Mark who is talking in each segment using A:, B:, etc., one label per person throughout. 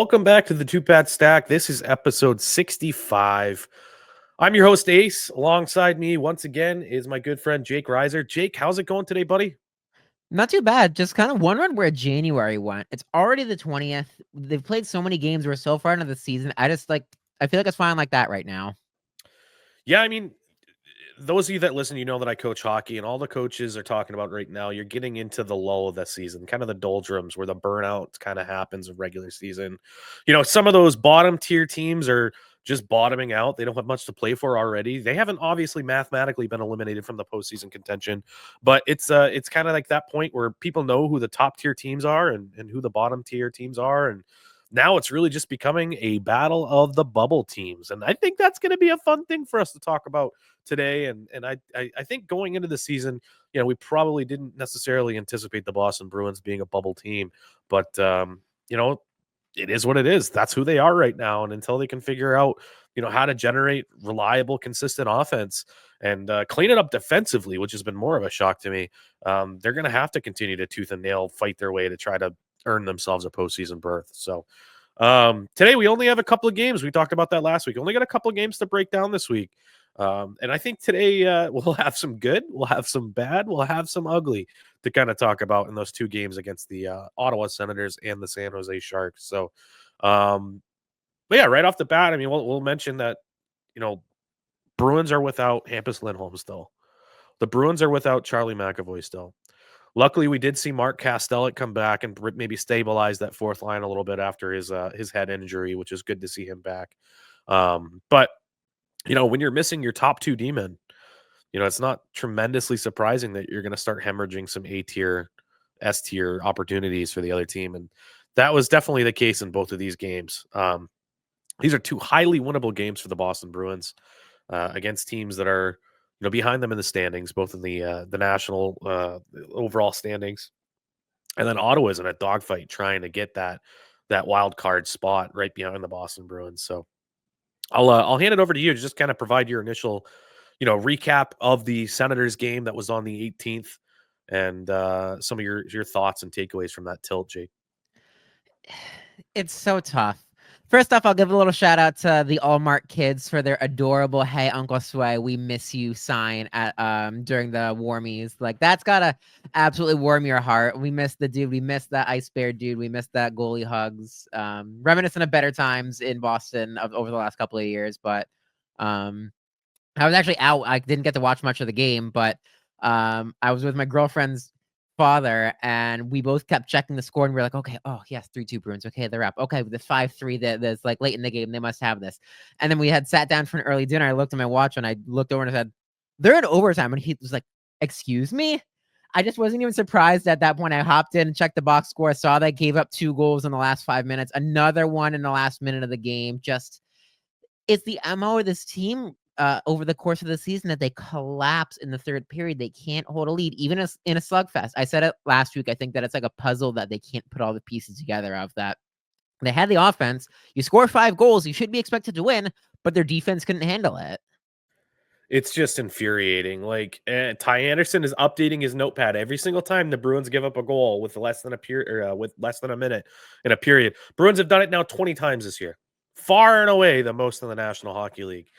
A: Welcome back to the Two Pat Stack. This is episode 65. I'm your host, Ace. Alongside me, once again, is my good friend, Jake Reiser. Jake, how's it going today, buddy?
B: Not too bad. Just kind of wondering where January went. It's already the 20th. They've played so many games. We're so far into the season. I feel like it's fine like that right now.
A: Yeah, I mean, those of you that listen, you know that I coach hockey, and all the coaches are talking about right now. You're getting into the lull of the season, kind of the doldrums where the burnout kind of happens of regular season. Some of those bottom tier teams are just bottoming out. They don't have much to play for already. They haven't obviously mathematically been eliminated from the postseason contention, but it's kind of like that point where people know who the top tier teams are and who the bottom tier teams are, and now it's really just becoming a battle of the bubble teams. And I think that's going to be a fun thing for us to talk about today. And I think going into the season, we probably didn't necessarily anticipate the Boston Bruins being a bubble team, but it is what it is. That's who they are right now. And until they can figure out, how to generate reliable, consistent offense and clean it up defensively, which has been more of a shock to me, they're going to have to continue to tooth and nail fight their way to try to earn themselves a postseason berth. So today we only have a couple of games. We talked about that last week. Only got a couple of games to break down this week. And I think today we'll have some good, we'll have some bad, we'll have some ugly to kind of talk about in those two games against the Ottawa Senators and the San Jose Sharks. So, but yeah, right off the bat, I mean, we'll mention that, Bruins are without Hampus Lindholm still. The Bruins are without Charlie McAvoy still. Luckily, we did see Mark Castellic come back and maybe stabilize that fourth line a little bit after his head injury, which is good to see him back. But when you're missing your top two D-men, it's not tremendously surprising that you're going to start hemorrhaging some A-tier, S-tier opportunities for the other team. And that was definitely the case in both of these games. These are two highly winnable games for the Boston Bruins against teams that are, behind them in the standings, both in the national overall standings. And then Ottawa's in a dogfight trying to get that wild card spot right behind the Boston Bruins. So I'll hand it over to you to just kind of provide your initial, recap of the Senators game that was on the 18th and some of your thoughts and takeaways from that tilt, Jake.
B: It's so tough. First off, I'll give a little shout out to the Allmark kids for their adorable "Hey Uncle Sway, we miss you" sign at during the warmies. Like that's gotta absolutely warm your heart. We miss the dude. We miss that ice bear dude. We miss that goalie hugs. Reminiscent of better times in Boston over the last couple of years. But I was actually out. I didn't get to watch much of the game, but I was with my girlfriend's father, and we both kept checking the score, and we are like, okay, oh yes, 3-2 Bruins. Okay, they're up. Okay, the 5-3 that's like late in the game, they must have this. And then we had sat down for an early dinner. I looked at my watch and I looked over and I said, they're in overtime. And he was like, excuse me? I just wasn't even surprised at that point. I hopped in and checked the box score. I saw they gave up 2 goals in the last 5 minutes, another one in the last minute of the game. Just it's the MO of this team over the course of the season that they collapse in the third period. They can't hold a lead, even in a slugfest. I said it last week. I think that it's like a puzzle that they can't put all the pieces together of that. They had the offense. You score 5 goals, you should be expected to win, but their defense couldn't handle it.
A: It's just infuriating. Like Ty Anderson is updating his notepad every single time the Bruins give up a goal with less than a minute in a period. Bruins have done it now 20 times this year, far and away the most in the National Hockey League.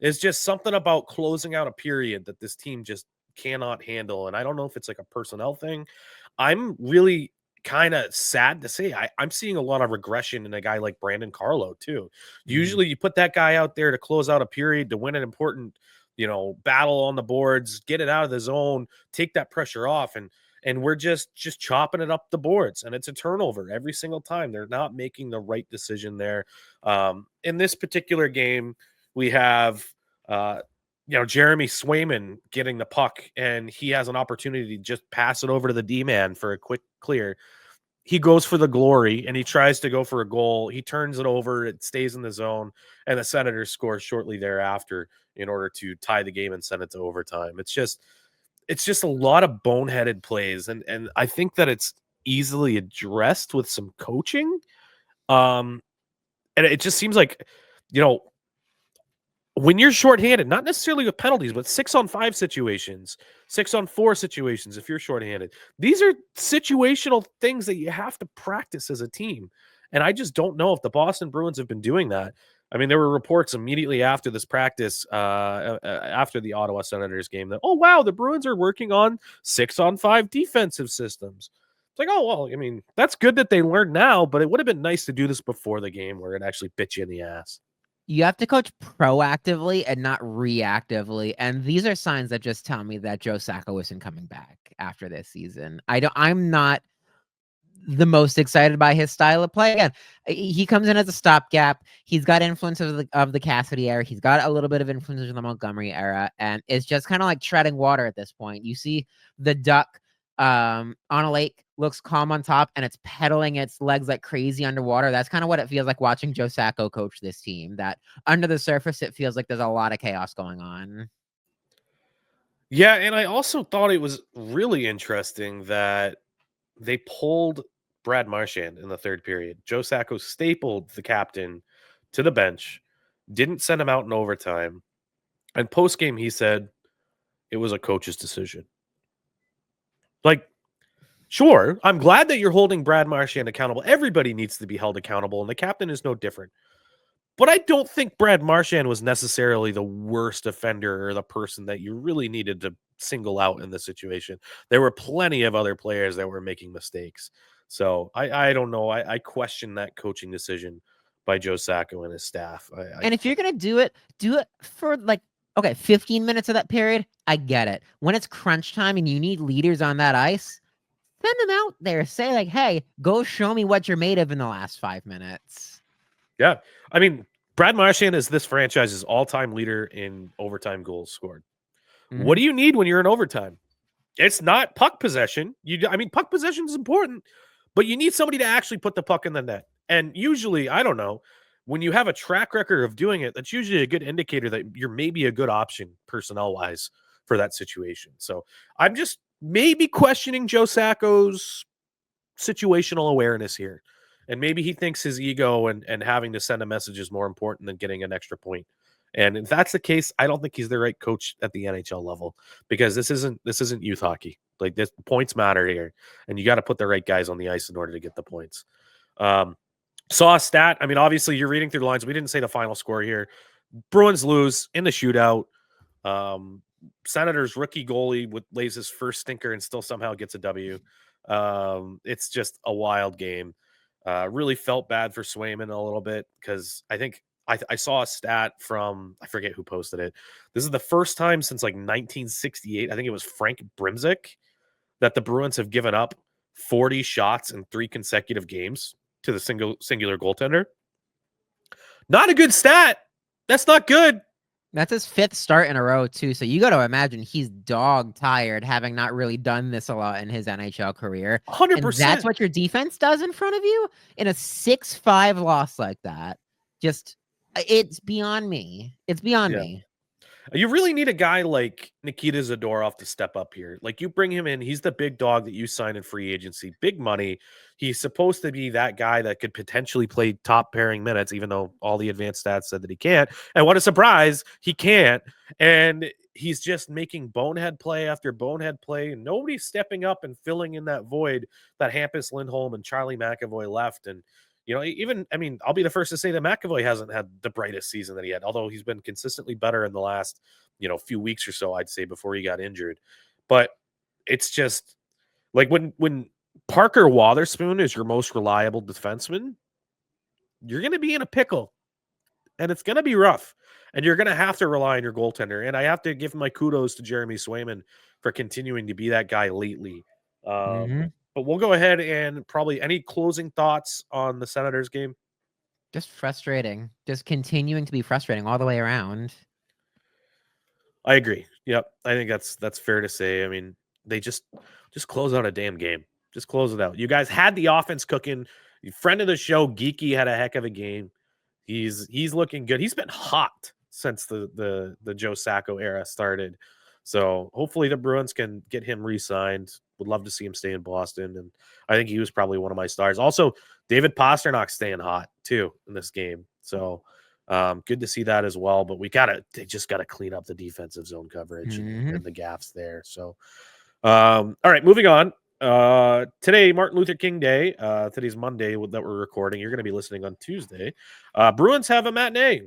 A: It's just something about closing out a period that this team just cannot handle. And I don't know if it's like a personnel thing. I'm really kind of sad to say I'm seeing a lot of regression in a guy like Brandon Carlo too. Usually you put that guy out there to close out a period to win an important, battle on the boards, get it out of the zone, take that pressure off. And we're just chopping it up the boards, and it's a turnover every single time. They're not making the right decision there. In this particular game, we have Jeremy Swayman getting the puck, and he has an opportunity to just pass it over to the D-man for a quick clear. He goes for the glory, and he tries to go for a goal. He turns it over. It stays in the zone, and the Senators score shortly thereafter in order to tie the game and send it to overtime. It's just a lot of boneheaded plays, and I think that it's easily addressed with some coaching. And it just seems like, when you're shorthanded, not necessarily with penalties, but 6-on-5 situations, 6-on-4 situations, if you're shorthanded, these are situational things that you have to practice as a team. And I just don't know if the Boston Bruins have been doing that. I mean, there were reports immediately after this practice, after the Ottawa Senators game, that, oh, wow, the Bruins are working on 6-on-5 defensive systems. It's like, oh, well, I mean, that's good that they learned now, but it would have been nice to do this before the game where it actually bit you in the ass.
B: You have to coach proactively and not reactively, and these are signs that just tell me that Joe Sacco isn't coming back after this season. I'm not the most excited by his style of play. Again, he comes in as a stopgap. He's got influence of the Cassidy era. He's got a little bit of influence of the Montgomery era, and it's just kind of like treading water at this point. You see the duck on a lake, looks calm on top, and it's pedaling its legs like crazy underwater. That's kind of what it feels like watching Joe Sacco coach this team. That under the surface, it feels like there's a lot of chaos going on.
A: Yeah, and I also thought it was really interesting that they pulled Brad Marchand in the third period. Joe Sacco stapled the captain to the bench, didn't send him out in overtime. And post game, he said it was a coach's decision. Like, sure, I'm glad that you're holding Brad Marchand accountable. Everybody needs to be held accountable, and the captain is no different. But I don't think Brad Marchand was necessarily the worst offender or the person that you really needed to single out in this situation. There were plenty of other players that were making mistakes. So I don't know. I question that coaching decision by Joe Sacco and his staff.
B: And if you're gonna do it for like, okay, 15 minutes of that period. I get it. When it's crunch time and you need leaders on that ice, send them out there. Say like, hey, go show me what you're made of in the last 5 minutes.
A: Yeah. I mean, Brad Marchand is this franchise's all-time leader in overtime goals scored.
B: Mm-hmm.
A: What do you need when you're in overtime? It's not puck possession. Puck possession is important, but you need somebody to actually put the puck in the net. And usually, I don't know, when you have a track record of doing it, that's usually a good indicator that you're maybe a good option personnel-wise for that situation. So I'm just maybe questioning Joe Sacco's situational awareness here. And maybe he thinks his ego and having to send a message is more important than getting an extra point. And if that's the case, I don't think he's the right coach at the NHL level, because this isn't youth hockey. Like, this, points matter here, and you got to put the right guys on the ice in order to get the points. Saw a stat. I mean, obviously you're reading through the lines. We didn't say the final score here. Bruins lose in the shootout. Senators rookie goalie lays his first stinker and still somehow gets a W. It's just a wild game. Really felt bad for Swayman a little bit, because I think I saw a stat from, I forget who posted it. This is the first time since like 1968. I think it was Frank Brimzik, that the Bruins have given up 40 shots in 3 consecutive games to the singular goaltender. Not a good stat. That's not good.
B: That's his 5th start in a row, too. So you got to imagine he's dog tired, having not really done this a lot in his NHL career.
A: 100%.
B: And that's what your defense does in front of you in a 6-5 loss like that. Just, it's beyond me. It's beyond me.
A: You really need a guy like Nikita Zadorov to step up here. Like, you bring him in, he's the big dog that you sign in free agency, big money. He's supposed to be that guy that could potentially play top pairing minutes, even though all the advanced stats said that he can't. And what a surprise, he can't. And he's just making bonehead play after bonehead play, and nobody's stepping up and filling in that void that Hampus Lindholm and Charlie McAvoy left. And I'll be the first to say that McAvoy hasn't had the brightest season that he had, although he's been consistently better in the last, few weeks or so, I'd say, before he got injured. But it's just like when Parker Wotherspoon is your most reliable defenseman, you're going to be in a pickle, and it's going to be rough, and you're going to have to rely on your goaltender. And I have to give my kudos to Jeremy Swayman for continuing to be that guy lately. But we'll go ahead and probably any closing thoughts on the Senators game.
B: Just frustrating. Just continuing to be frustrating all the way around.
A: I agree. Yep. I think that's fair to say. I mean, they just close out a damn game. Just close it out. You guys had the offense cooking. Friend of the show, Geeky, had a heck of a game. He's looking good. He's been hot since the Joe Sacco era started. So hopefully the Bruins can get him re-signed. Would love to see him stay in Boston. And I think he was probably one of my stars. Also, David Pastrnak staying hot too in this game. So good to see that as well. But they just gotta clean up the defensive zone coverage and the gaffes there. So all right, moving on. Today, Martin Luther King Day. Today's Monday that we're recording. You're going to be listening on Tuesday. Bruins have a matinee,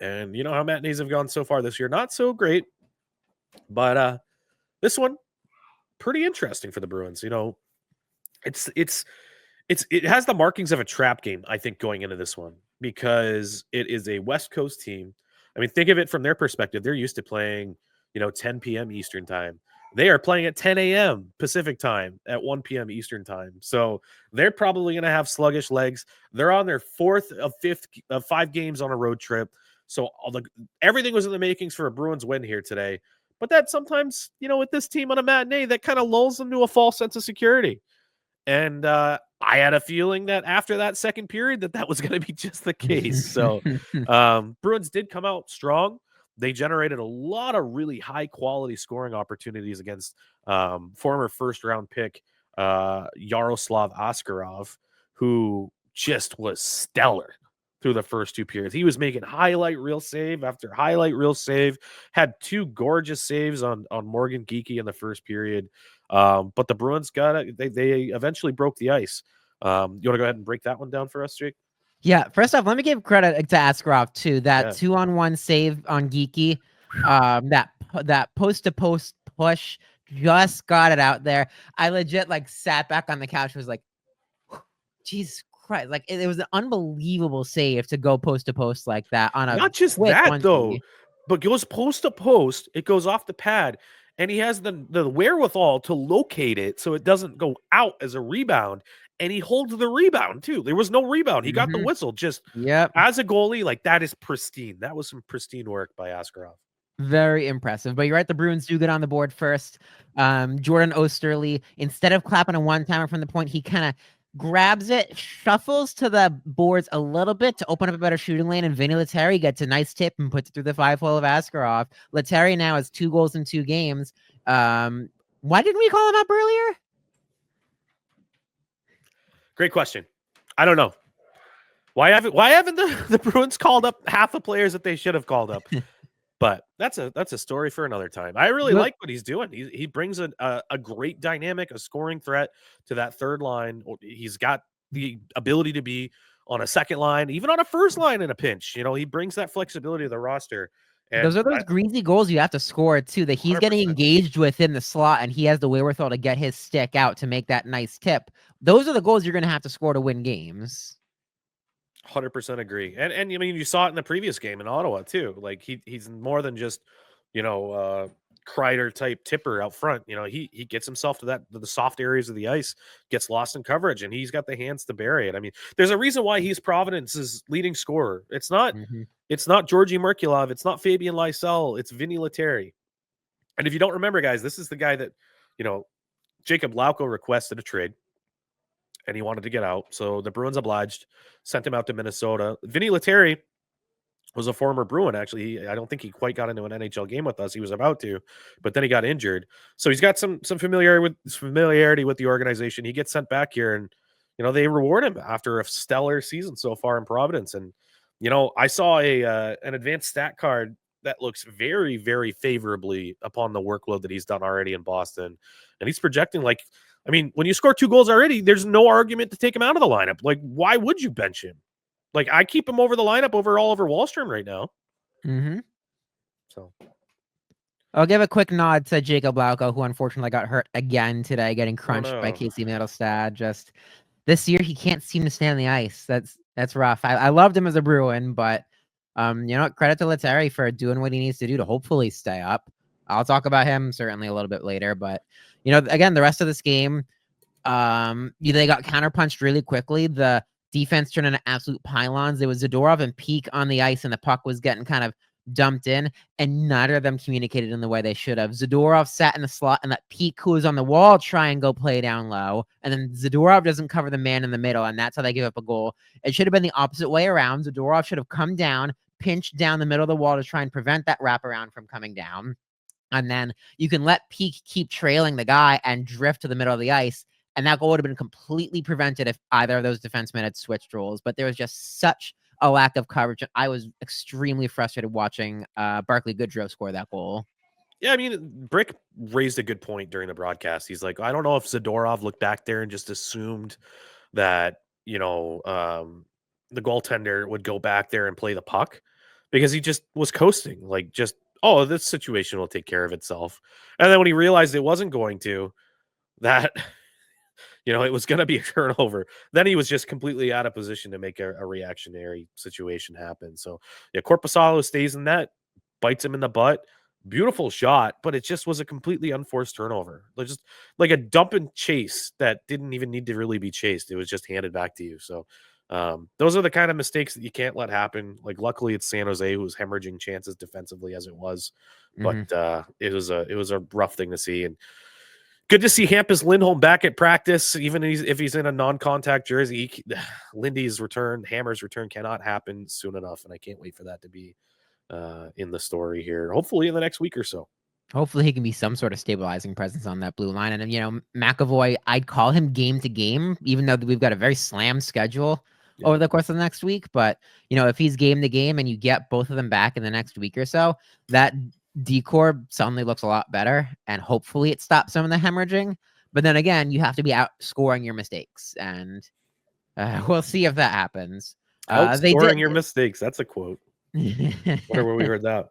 A: and you know how matinees have gone so far this year. Not so great, but this one pretty interesting for the Bruins. You know, it has the markings of a trap game, I think, going into this one because it is a West Coast team. I mean, think of it from their perspective. They're used to playing, 10 p.m. Eastern time. They are playing at 10 a.m. Pacific time at 1 p.m. Eastern time. So they're probably going to have sluggish legs. They're on their fourth of 5 games on a road trip. So everything was in the makings for a Bruins win here today. But that sometimes, with this team on a matinee, that kind of lulls them to a false sense of security. And I had a feeling that after that second period that was going to be just the case. So Bruins did come out strong. They generated a lot of really high quality scoring opportunities against former first round pick Yaroslav Askarov, who just was stellar through the first 2 periods. He was making highlight reel save after highlight reel save, had 2 gorgeous saves on Morgan Geekie in the first period. But the Bruins got it. They eventually broke the ice. You want to go ahead and break that one down for us, Jake?
B: Yeah, first off, let me give credit to Askarov too. That 2-on-1 save on Geekie, that post-to-post push just got it out there. I legit sat back on the couch, was like, Jesus Christ! Like it was an unbelievable save to go post to post like that on a
A: not just that though, but goes post to post. It goes off the pad, and he has the wherewithal to locate it so it doesn't go out as a rebound. And he holds the rebound too. There was no rebound. He got the whistle. Just as a goalie, that is pristine. That was some pristine work by Askarov.
B: Very impressive. But you're right, the Bruins do get on the board first. Jordan Osterley, instead of clapping a one-timer from the point, he kind of grabs it, shuffles to the boards a little bit to open up a better shooting lane, and Vinny Lettieri gets a nice tip and puts it through the 5-hole of Askarov. Lettieri now has 2 goals in 2 games. Why didn't we call him up earlier?
A: Great question. I don't know. Why haven't the Bruins called up half the players that they should have called up? But that's a story for another time. I really like what he's doing. He brings a great dynamic, a scoring threat to that third line. He's got the ability to be on a second line, even on a first line in a pinch. He brings that flexibility to the roster. And
B: those are those greasy goals you have to score too, that he's 100%. Getting engaged within the slot, and he has the wherewithal to get his stick out to make that nice tip. Those are the goals you're going to have to score to win games.
A: 100% agree. And I mean, you saw it in the previous game in Ottawa too. Like he's more than just, Kreider type tipper out front. He gets himself to the soft areas of the ice, gets lost in coverage, and he's got the hands to bury it. I mean, there's a reason why he's Providence's leading scorer. It's not Georgi Merkulov, it's not Fabian Lysell, it's Vinny Lettieri. And if you don't remember, guys, this is the guy that, Jacob Lauko requested a trade, and he wanted to get out. So the Bruins obliged, sent him out to Minnesota. Vinny Lettieri was a former Bruin, actually. I don't think he quite got into an NHL game with us. He was about to, but then he got injured. So he's got some familiarity with the organization. He gets sent back here, and they reward him after a stellar season so far in Providence. And I saw an advanced stat card that looks very, very favorably upon the workload that he's done already in Boston, and he's projecting when you score 2 goals already, there's no argument to take him out of the lineup. Like, why would you bench him? Like, I keep him over the lineup over Oliver Wahlstrom right now. So
B: I'll give a quick nod to Jacob Lauko, who unfortunately got hurt again today, getting crunched by Casey Mittelstadt. Just this year, he can't seem to stay on the ice. That's rough. I loved him as a Bruin, but credit to Lettieri for doing what he needs to do to hopefully stay up. I'll talk about him certainly a little bit later, but again, the rest of this game, they got counterpunched really quickly. The defense turned into absolute pylons. There was Zadorov and Peak on the ice, and the puck was getting kind of dumped in, and neither of them communicated in the way they should have. Zadorov sat in the slot, and that Peak, who was on the wall, try and go play down low, and then Zadorov doesn't cover the man in the middle, and that's how they give up a goal. It should have been the opposite way around. Zadorov should have come down, pinched down the middle of the wall to try and prevent that wraparound from coming down. And then you can let Peak keep trailing the guy and drift to the middle of the ice. And that goal would have been completely prevented if either of those defensemen had switched roles. But there was just such a lack of coverage. I was extremely frustrated watching Barclay Goodrow score that goal.
A: Yeah, I mean, Brick raised a good point during the broadcast. He's like, I don't know if Zadorov looked back there and just assumed that, the goaltender would go back there and play the puck because he just was coasting, like, just, oh, this situation will take care of itself. And then when he realized it wasn't going to, that, it was going to be a turnover, then he was just completely out of position to make a reactionary situation happen. So, yeah, Corpusalo stays in net, bites him in the butt. Beautiful shot, but it just was a completely unforced turnover. Just like a dump and chase that didn't even need to really be chased. It was just handed back to you. So those are the kind of mistakes that you can't let happen. Like luckily it's San Jose who was hemorrhaging chances defensively as it was, but
B: Mhm.
A: it was a rough thing to see. And good to see Hampus Lindholm back at practice, even if he's in a non-contact jersey. Lindy's return, Hammer's return cannot happen soon enough, and I can't wait for that to be in the story here. Hopefully in the next week or so.
B: Hopefully, he can be some sort of stabilizing presence on that blue line. And, McAvoy, I'd call him game to game, even though we've got a very slammed schedule
A: Yeah.
B: over the course of the next week. But, if he's game to game and you get both of them back in the next week or so, that decor suddenly looks a lot better. And hopefully it stops some of the hemorrhaging. But then again, you have to be outscoring your mistakes. And we'll see if that happens. They
A: Outscoring
B: did.
A: your mistakes. That's a quote. Where we heard that?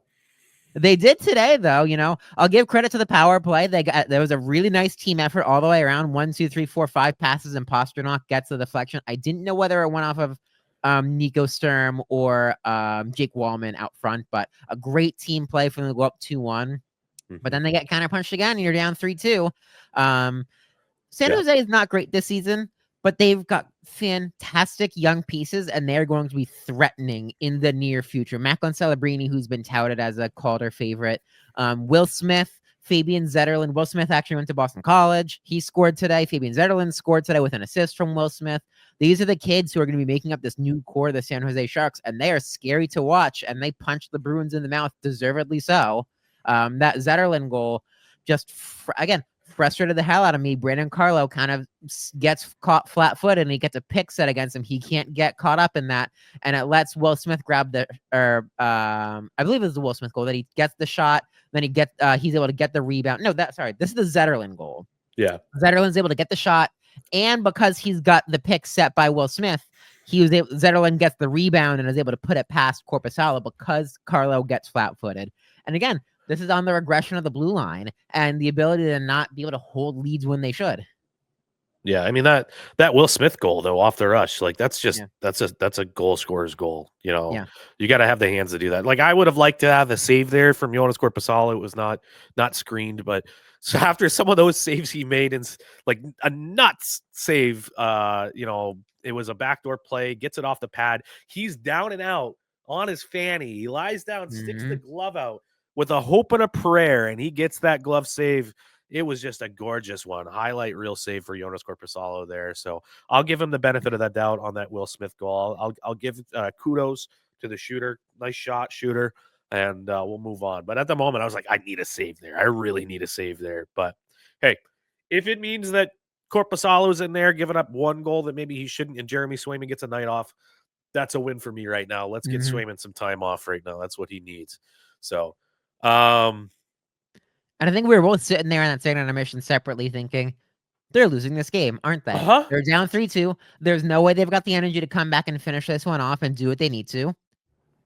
B: They did today, though. I'll give credit to the power play. There was a really nice team effort all the way around. 1, 2, 3, 4, 5 passes, and Pastrnak gets the deflection. I didn't know whether it went off of Nico Sturm or Jake Wallman out front, but a great team play for them to go up 2-1. But then they get counterpunched again, and you're down 3-2. San
A: Yeah.
B: Jose is not great this season, but they've got fantastic young pieces, and they're going to be threatening in the near future. Macklin Celebrini, who's been touted as a Calder favorite. Will Smith, Fabian Zetterlund. Will Smith actually went to Boston College. He scored today. Fabian Zetterlund scored today with an assist from Will Smith. These are the kids who are going to be making up this new core of the San Jose Sharks, and they are scary to watch, and they punched the Bruins in the mouth, deservedly so. That Zetterlund goal just, again, frustrated the hell out of me. Brandon Carlo kind of gets caught flat-footed, and he gets a pick set against him. He can't get caught up in that, and it lets Will Smith grab I believe it was the Will Smith goal that he gets the shot, then he's able to get the rebound. No, this is the Zetterlund goal.
A: Yeah.
B: Zetterlund's able to get the shot, and because he's got the pick set by Will Smith, Zetterlund gets the rebound and is able to put it past Korpisalo because Carlo gets flat-footed. And again, this is on the regression of the blue line and the ability to not be able to hold leads when they should.
A: Yeah, I mean that Will Smith goal though off the rush, like that's a goal scorer's goal.
B: Yeah.
A: You got to have the hands to do that. Like I would have liked to have a save there from Jonas Korpisalo. It was not screened, but so after some of those saves he made and like a nuts save, it was a backdoor play, gets it off the pad. He's down and out on his fanny. He lies down, sticks the glove out with a hope and a prayer, and he gets that glove save. It was just a gorgeous one. Highlight reel save for Jonas Korpisalo there. So I'll give him the benefit of that doubt on that Will Smith goal. I'll give kudos to the shooter. Nice shot, shooter, and we'll move on. But at the moment, I was like, I need a save there. I really need a save there. But hey, if it means that Korpisalo's in there giving up one goal that maybe he shouldn't, and Jeremy Swayman gets a night off, that's a win for me right now. Let's get Swayman some time off right now. That's what he needs. So,
B: and I think we were both sitting there in that second intermission separately thinking, they're losing this game, aren't they? They're down 3-2. There's no way they've got the energy to come back and finish this one off and do what they need to.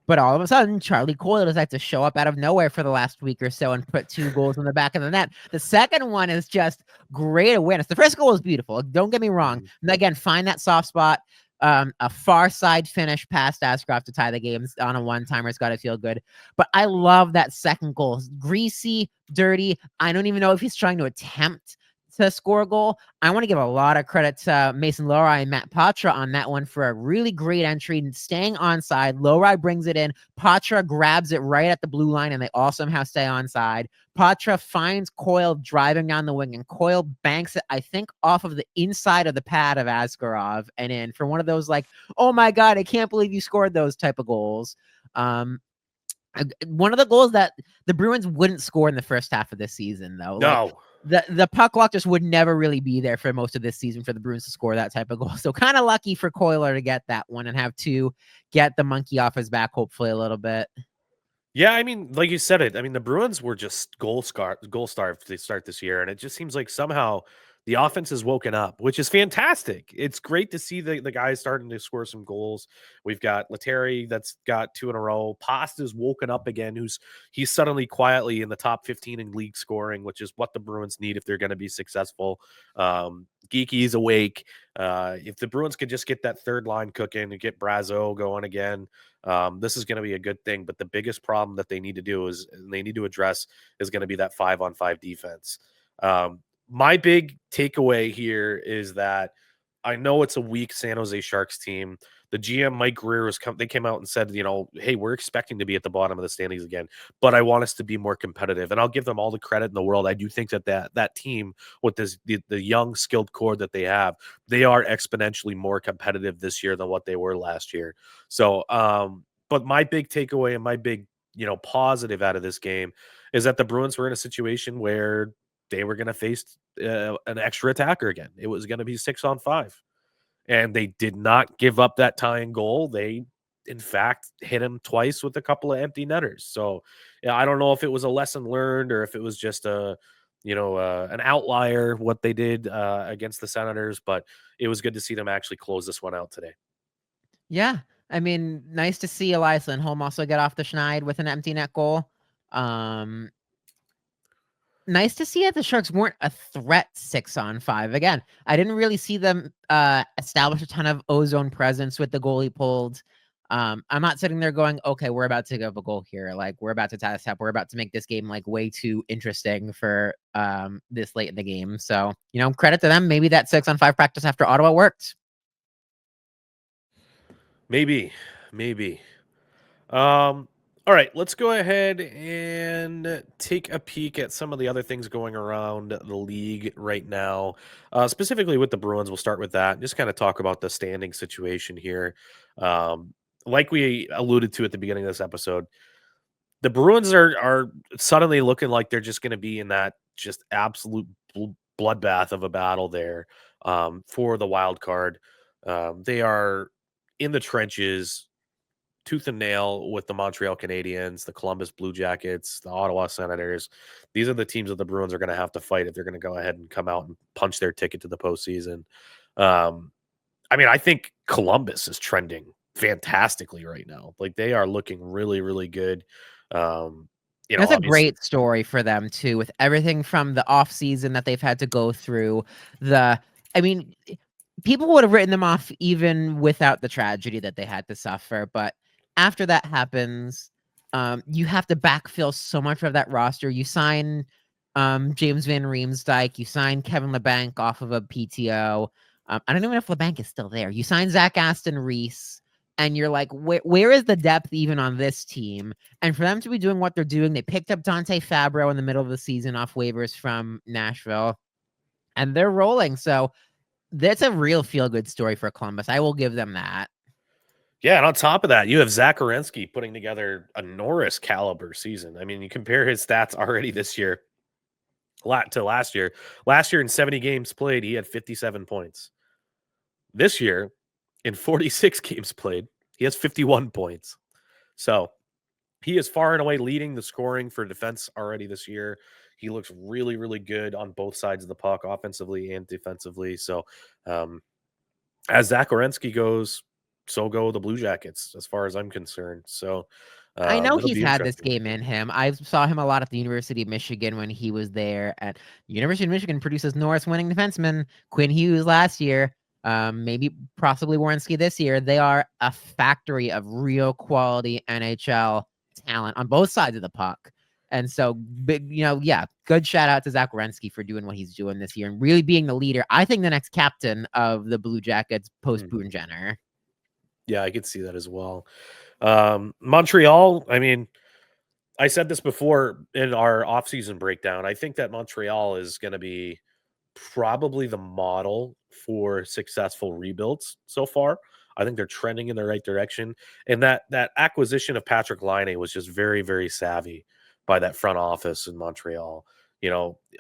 B: But all of a sudden, Charlie Coyle decides to show up out of nowhere for the last week or so and put 2 goals in the back of the net. The second one is just great awareness. The first goal was beautiful. Don't get me wrong. And again, find that soft spot. A far side finish past Ascroft to tie the games on a one-timer. It's got to feel good. But I love that second goal. Greasy, dirty. I don't even know if he's trying to attempt to score a goal. I want to give a lot of credit to Mason Lohrei and Matt Patra on that one for a really great entry and staying onside. Lohrei brings it in. Patra grabs it right at the blue line, and they all somehow stay onside. Patra finds Coyle driving down the wing, and Coyle banks it, I think, off of the inside of the pad of Askarov and in for one of those like, oh my God, I can't believe you scored those type of goals. One of the goals that the Bruins wouldn't score in the first half of this season, though.
A: No.
B: The puck luck just would never really be there for most of this season for the Bruins to score that type of goal. So kind of lucky for Coyle to get that one and have 2 get the monkey off his back, hopefully a little bit.
A: Yeah, I mean, like you said it. I mean, the Bruins were just goal starved to start this year, and it just seems like somehow the offense has woken up, which is fantastic. It's great to see the guys starting to score some goals. We've got Letary that's got 2 in a row. Pasta's woken up again, he's suddenly quietly in the top 15 in league scoring, which is what the Bruins need if they're going to be successful. Geeky's awake. If the Bruins could just get that third line cooking and get Brazo going again, this is going to be a good thing. But the biggest problem that they need to do is they need to address is going to be that 5-on-5 defense. My big takeaway here is that I know it's a weak San Jose Sharks team. The GM Mike Greer they came out and said, hey, we're expecting to be at the bottom of the standings again, but I want us to be more competitive. And I'll give them all the credit in the world. I do think that team with the young skilled core that they have, they are exponentially more competitive this year than what they were last year. So, but my big takeaway and my big, positive out of this game is that the Bruins were in a situation where they were going to face an extra attacker again. It was going to be 6-on-5, and they did not give up that tying goal. They, in fact, hit him twice with a couple of empty netters. So, yeah, I don't know if it was a lesson learned or if it was just an outlier what they did against the Senators, but it was good to see them actually close this one out today.
B: Yeah. I mean, nice to see Elias Lindholm also get off the schneid with an empty net goal. Nice to see that the Sharks weren't a threat 6-on-5. Again, I didn't really see them establish a ton of ozone presence with the goalie pulled. I'm not sitting there going, okay, we're about to give a goal here. Like, we're about to tie this up. We're about to make this game like way too interesting for this late in the game. So, credit to them. Maybe that 6-on-5 practice after Ottawa worked.
A: Maybe. All right, let's go ahead and take a peek at some of the other things going around the league right now. Specifically with the Bruins, we'll start with that. Just kind of talk about the standing situation here. Like we alluded to at the beginning of this episode, the Bruins are suddenly looking like they're just going to be in that just absolute bloodbath of a battle there for the wild card. They are in the trenches, tooth and nail with the Montreal Canadiens, the Columbus Blue Jackets, the Ottawa Senators. These are the teams that the Bruins are going to have to fight if they're going to go ahead and come out and punch their ticket to the postseason. I mean, I think Columbus is trending fantastically right now. Like, they are looking really, really good.
B: That's a
A: Obviously,
B: great story for them too, with everything from the off season that they've had to go through. I mean, people would have written them off even without the tragedy that they had to suffer. But after that happens, you have to backfill so much of that roster. You sign James Van Riemsdyk, you sign Kevin LeBanc off of a PTO. I don't even know if LeBanc is still there. You sign Zach Aston Reese, and you're like, where is the depth even on this team? And for them to be doing what they're doing, they picked up Dante Fabro in the middle of the season off waivers from Nashville, and they're rolling. So that's a real feel-good story for Columbus. I will give them that.
A: yeah, and on top of that, you have Zach Werenski putting together a Norris caliber season. I mean, you compare his stats already this year to last year. Last year in 70 games played, he had 57 points. This year, in 46 games played, he has 51 points. So he is far and away leading the scoring for defense already this year. He looks really, really good on both sides of the puck, offensively and defensively. So as Zach Werenski goes, so go the Blue Jackets, as far as I'm concerned. So
B: I know
A: it'll
B: he's
A: be
B: had this
A: interesting.
B: game in him. I saw him a lot at the University of Michigan when he was there. At University of Michigan produces Norris winning defenseman Quinn Hughes last year. Maybe possibly Werenski this year. They are a factory of real quality NHL talent on both sides of the puck. And so, yeah, good shout out to Zach Werenski for doing what he's doing this year and really being the leader. I think the next captain of the Blue Jackets post Boone Jenner.
A: Yeah, I could see that as well. Montreal, I mean, I said this before in our offseason breakdown. I think that Montreal is going to be probably the model for successful rebuilds so far. I think they're trending in the right direction. And that acquisition of Patrick Laine was just very, very savvy by that front office in Montreal.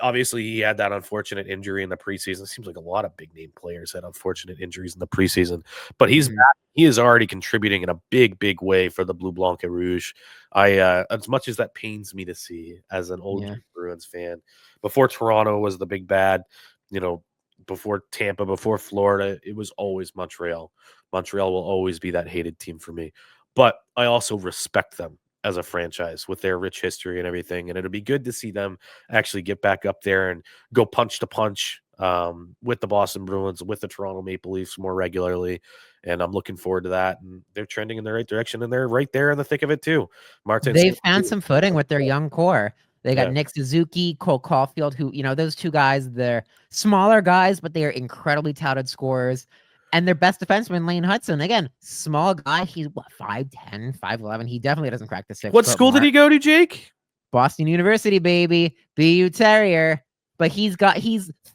A: Obviously he had that unfortunate injury in the preseason. It seems like a lot of big name players had unfortunate injuries in the preseason, but he's
B: Mhm.
A: back. He is already contributing in a big, big way for the Blue Blanc et Rouge. As much as that pains me to see as an OG
B: Yeah.
A: Bruins fan, before Toronto was the big bad, you know, before Tampa, before Florida, it was always Montreal. Montreal will always be that hated team for me, but I also respect them as a franchise with their rich history and everything. And it'll be good to see them actually get back up there and go punch to punch with the Boston Bruins, with the Toronto Maple Leafs more regularly. And I'm looking forward to that. And they're trending in the right direction, and they're right there in the thick of it too. Martin
B: They've
A: St.
B: found
A: Louis.
B: some footing with their young core. They got
A: Yeah.
B: Nick Suzuki, Cole Caulfield, who, those two guys, they're smaller guys, but they are incredibly touted scorers. And their best defenseman, Lane Hudson, again, small guy. He's what, 5'10, 5'11. He definitely doesn't crack the 6
A: What
B: foot
A: school did
B: mark.
A: he go to, Jake?
B: Boston University, baby. BU Terrier. But he's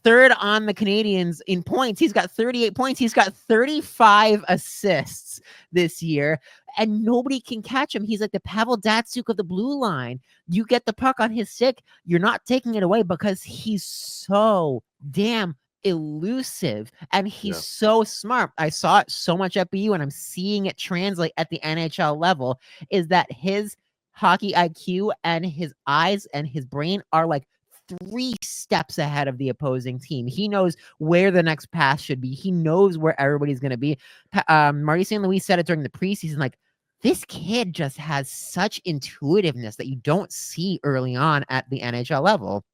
B: third on the Canadians in points. He's got 38 points. He's got 35 assists this year, and nobody can catch him. He's like the Pavel Datsyuk of the blue line. You get the puck on his stick, you're not taking it away because he's so damn elusive and he's
A: Yeah.
B: so smart. I saw it so much at BU, and I'm seeing it translate at the NHL level, is that his hockey IQ and his eyes and his brain are like 3 steps ahead of the opposing team. He knows where the next pass should be. He knows where everybody's going to be. Marty St. Louis said it during the preseason, like, this kid just has such intuitiveness that you don't see early on at the NHL level.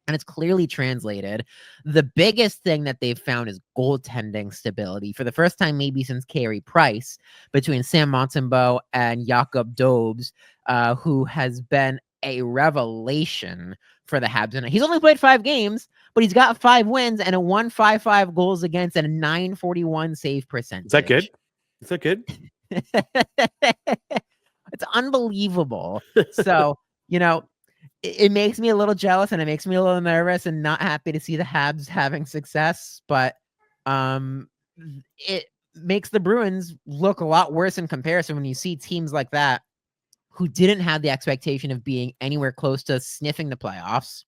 B: And it's clearly translated. The biggest thing that they've found is goaltending stability. For the first time, maybe since Carey Price, between Sam Montembeault and Jakob Dobes, who has been a revelation for the Habs. And he's only played 5 games, but he's got 5 wins and a 1.55 goals against and a 941 save percentage.
A: Is that good? Is that good?
B: It's unbelievable. So, it makes me a little jealous and it makes me a little nervous and not happy to see the Habs having success, but it makes the Bruins look a lot worse in comparison when you see teams like that who didn't have the expectation of being anywhere close to sniffing the playoffs,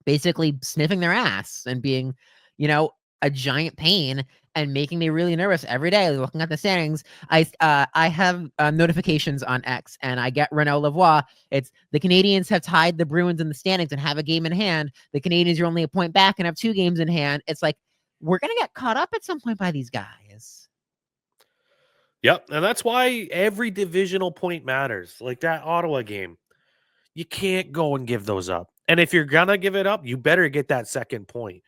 B: basically sniffing their ass and being, a giant pain and making me really nervous every day looking at the standings. I have notifications on X, and I get Renaud Lavoie. It's the Canadians have tied the Bruins in the standings and have a game in hand. The Canadians are only a point back and have 2 games in hand. It's like, we're going to get caught up at some point by these guys.
A: Yep. And that's why every divisional point matters. Like that Ottawa game, you can't go and give those up. And if you're going to give it up, you better get that second point.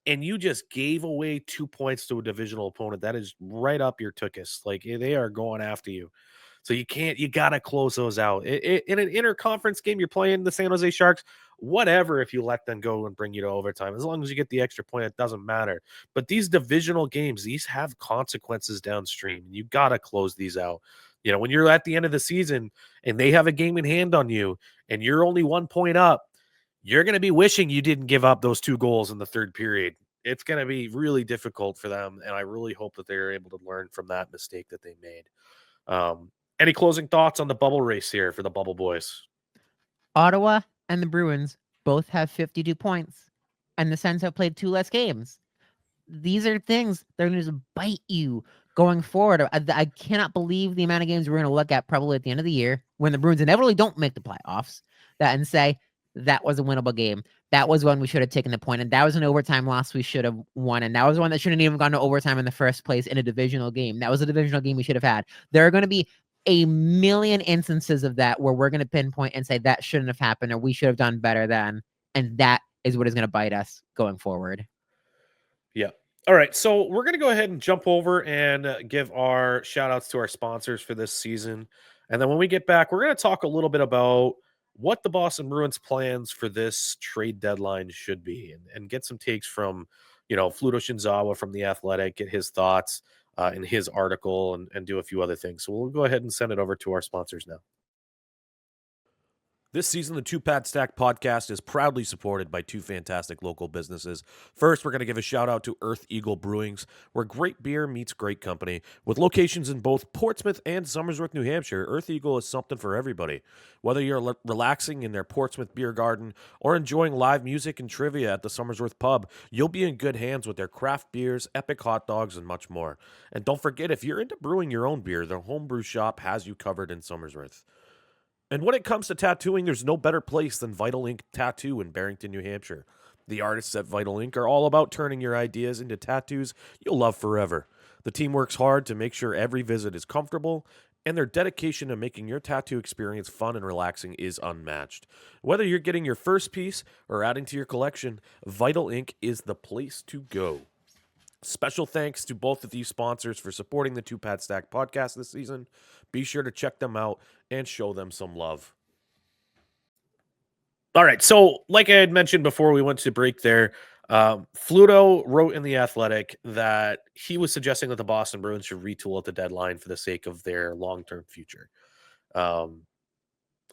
A: And you just gave away 2 points to a divisional opponent. That is right up your tuchus. Like they are going after you. So you got to close those out. In an interconference game, you're playing the San Jose Sharks, whatever, if you let them go and bring you to overtime. As long as you get the extra point, it doesn't matter. But these divisional games, these have consequences downstream. You got to close these out. When you're at the end of the season and they have a game in hand on you and you're only 1 point up, you're going to be wishing you didn't give up those 2 goals in the third period. It's going to be really difficult for them, and I really hope that they're able to learn from that mistake that they made. Any closing thoughts on the bubble race here for the Bubble Boys?
B: Ottawa and the Bruins both have 52 points, and the Sens have played 2 less games. These are things that are going to bite you going forward. I cannot believe the amount of games we're going to look at probably at the end of the year when the Bruins inevitably don't make the playoffs and say, that was a winnable game. That was one we should have taken the point, and that was an overtime loss we should have won, and that was one that shouldn't even gone to overtime in the first place in a divisional game. That was a divisional game we should have had. There are going to be a million instances of that where we're going to pinpoint and say that shouldn't have happened or we should have done better then, and that is what is going to bite us going forward.
A: Yeah. All right. So we're going to go ahead and jump over and give our shout outs to our sponsors for this season. And then when we get back, we're going to talk a little bit about what the Boston Bruins plans for this trade deadline should be and get some takes from, Fluto Shinzawa from The Athletic, get his thoughts in his article and do a few other things. So we'll go ahead and send it over to our sponsors now. This season, the Two Pad Stack podcast is proudly supported by two fantastic local businesses. First, we're going to give a shout out to Earth Eagle Brewings, where great beer meets great company. With locations in both Portsmouth and Somersworth, New Hampshire, Earth Eagle is something for everybody. Whether you're relaxing in their Portsmouth beer garden or enjoying live music and trivia at the Somersworth pub, you'll be in good hands with their craft beers, epic hot dogs, and much more. And don't forget, if you're into brewing your own beer, their homebrew shop has you covered in Somersworth. And when it comes to tattooing, there's no better place than Vital Ink Tattoo in Barrington, New Hampshire. The artists at Vital Ink are all about turning your ideas into tattoos you'll love forever. The team works hard to make sure every visit is comfortable, and their dedication to making your tattoo experience fun and relaxing is unmatched. Whether you're getting your first piece or adding to your collection, Vital Ink is the place to go. Special thanks to both of these sponsors for supporting the Two Pad Stack podcast this season. Be sure to check them out and show them some love. All right. So, like I had mentioned before we went to break there, Fluto wrote in The Athletic that he was suggesting that the Boston Bruins should retool at the deadline for the sake of their long term future. Um,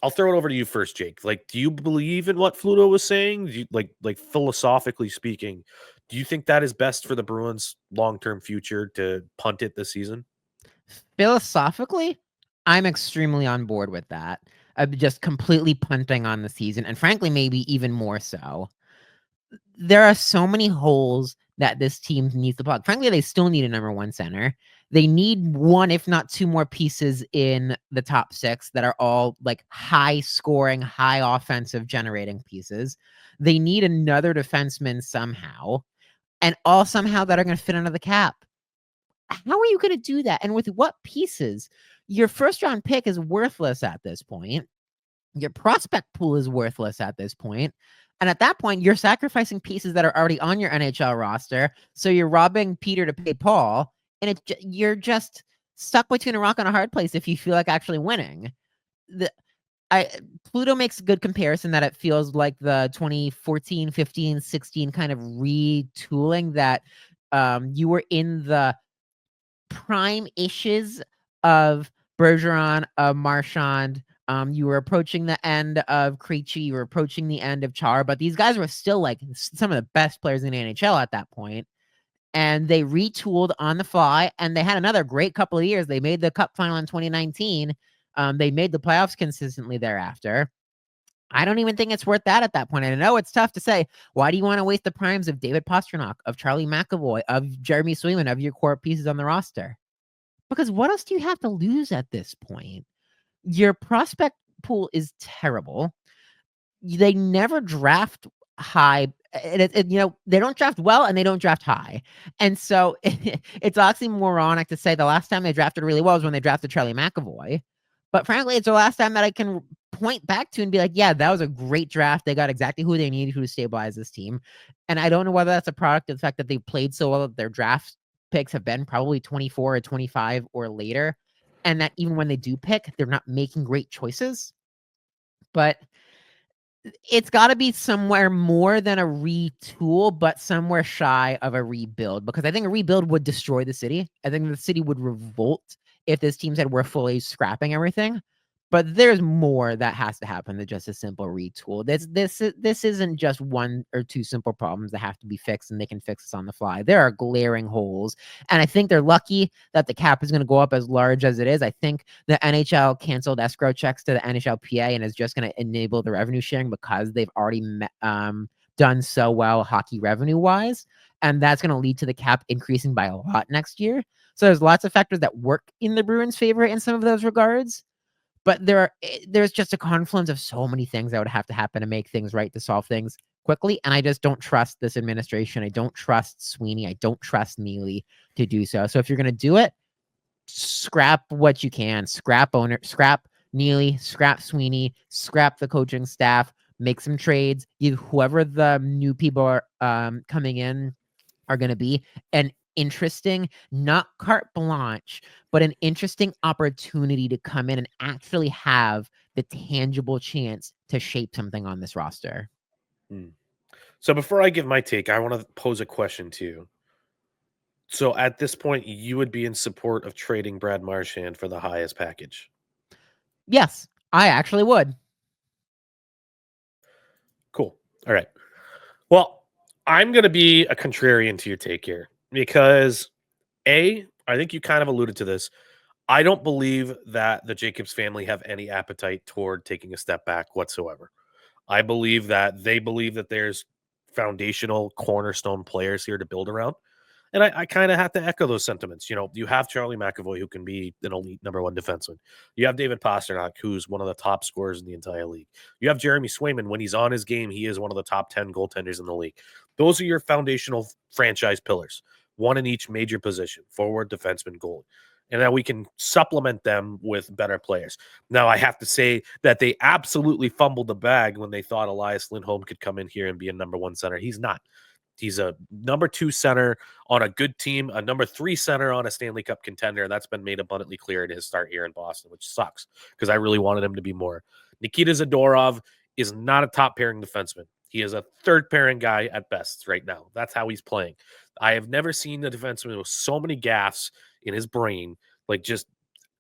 A: I'll throw it over to you first, Jake. Like, do you believe in what Fluto was saying? Do you, like philosophically speaking, do you think that is best for the Bruins' long-term future to punt it this season?
B: Philosophically, I'm extremely on board with that. I'm just completely punting on the season, and frankly, maybe even more so. There are so many holes that this team needs to plug. Frankly, they still need a number one center. They need one, if not two more pieces in the top six that are all like high scoring, high offensive generating pieces. They need another defenseman somehow, and all somehow that are going to fit under the cap. How are you going to do that? And with what pieces? Your first round pick is worthless at this point. Your prospect pool is worthless at this point. And at that point, you're sacrificing pieces that are already on your NHL roster. So you're robbing Peter to pay Paul. And you're just stuck between a rock and a hard place if you feel like actually winning. Pluto makes a good comparison that it feels like the 2014, 15, 16 kind of retooling that you were in the prime issues of Bergeron, of Marchand. You were approaching the end of Krejci, you were approaching the end of Char, but these guys were still like some of the best players in the NHL at that point. And they retooled on the fly, and they had another great couple of years. They made the Cup final in 2019. They made the playoffs consistently thereafter. I don't even think it's worth that at that point. And I know it's tough to say. Why do you want to waste the primes of David Pastrnak, of Charlie McAvoy, of Jeremy Swayman, of your core pieces on the roster? Because what else do you have to lose at this point? Your prospect pool is terrible. They never draft high. They don't draft well and they don't draft high. And so it's oxymoronic to say the last time they drafted really well was when they drafted Charlie McAvoy. But frankly, it's the last time that I can point back to and be like, yeah, that was a great draft. They got exactly who they needed to stabilize this team. And I don't know whether that's a product of the fact that they played so well that their draft picks have been probably 24 or 25 or later. And that even when they do pick, they're not making great choices. But it's got to be somewhere more than a retool, but somewhere shy of a rebuild, because I think a rebuild would destroy the city. I think the city would revolt if this team said we're fully scrapping everything. But there's more that has to happen than just a simple retool. This isn't just one or two simple problems that have to be fixed and they can fix this on the fly. There are glaring holes. And I think they're lucky that the cap is going to go up as large as it is. I think the NHL canceled escrow checks to the NHLPA and is just going to enable the revenue sharing because they've already done so well hockey revenue wise. And that's going to lead to the cap increasing by a lot next year. So there's lots of factors that work in the Bruins' favor in some of those regards. But there's just a confluence of so many things that would have to happen to make things right, to solve things quickly. And I just don't trust this administration. I don't trust Sweeney. I don't trust Neely to do so. So if you're going to do it, scrap what you can. Scrap Neely, scrap Sweeney, scrap the coaching staff, make some trades. Whoever the new people are coming in are going to be, and interesting, not carte blanche, but an interesting opportunity to come in and actually have the tangible chance to shape something on this roster.
A: So before I give my take, I want to pose a question to you. So at this point, you would be in support of trading Brad Marchand for the highest package?
B: Yes, I actually would.
A: All right. Well, I'm going to be a contrarian to your take here because I think you kind of alluded to this. I don't believe that the Jacobs family have any appetite toward taking a step back whatsoever. I believe that there's foundational cornerstone players here to build around. And I kind of have to echo those sentiments. You have Charlie McAvoy, who can be an elite number one defenseman. You have David Pasternak, who's one of the top scorers in the entire league. You have Jeremy Swayman. When he's on his game, he is one of the top 10 goaltenders in the league. Those are your foundational franchise pillars, one in each major position: forward, defenseman, goalie. And now we can supplement them with better players. Now, I have to say that they absolutely fumbled the bag when they thought Elias Lindholm could come in here and be a number one center. He's not. He's a number two center on a good team, a number three center on a Stanley Cup contender. And that's been made abundantly clear in his start here in Boston, which sucks because I really wanted him to be more. Nikita Zadorov is not a top pairing defenseman. He is a third pairing guy at best right now. That's how he's playing. I have never seen a defenseman with so many gaffes in his brain, like just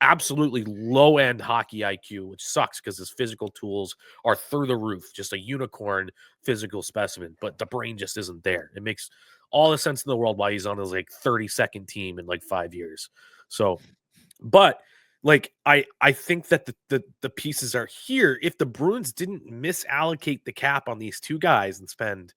A: absolutely low end hockey IQ, which sucks because his physical tools are through the roof, just a unicorn physical specimen, but the brain just isn't there. It makes all the sense in the world why he's on his like 32nd team in like 5 years. So, but like I think that the pieces are here. If the Bruins didn't misallocate the cap on these two guys and spend,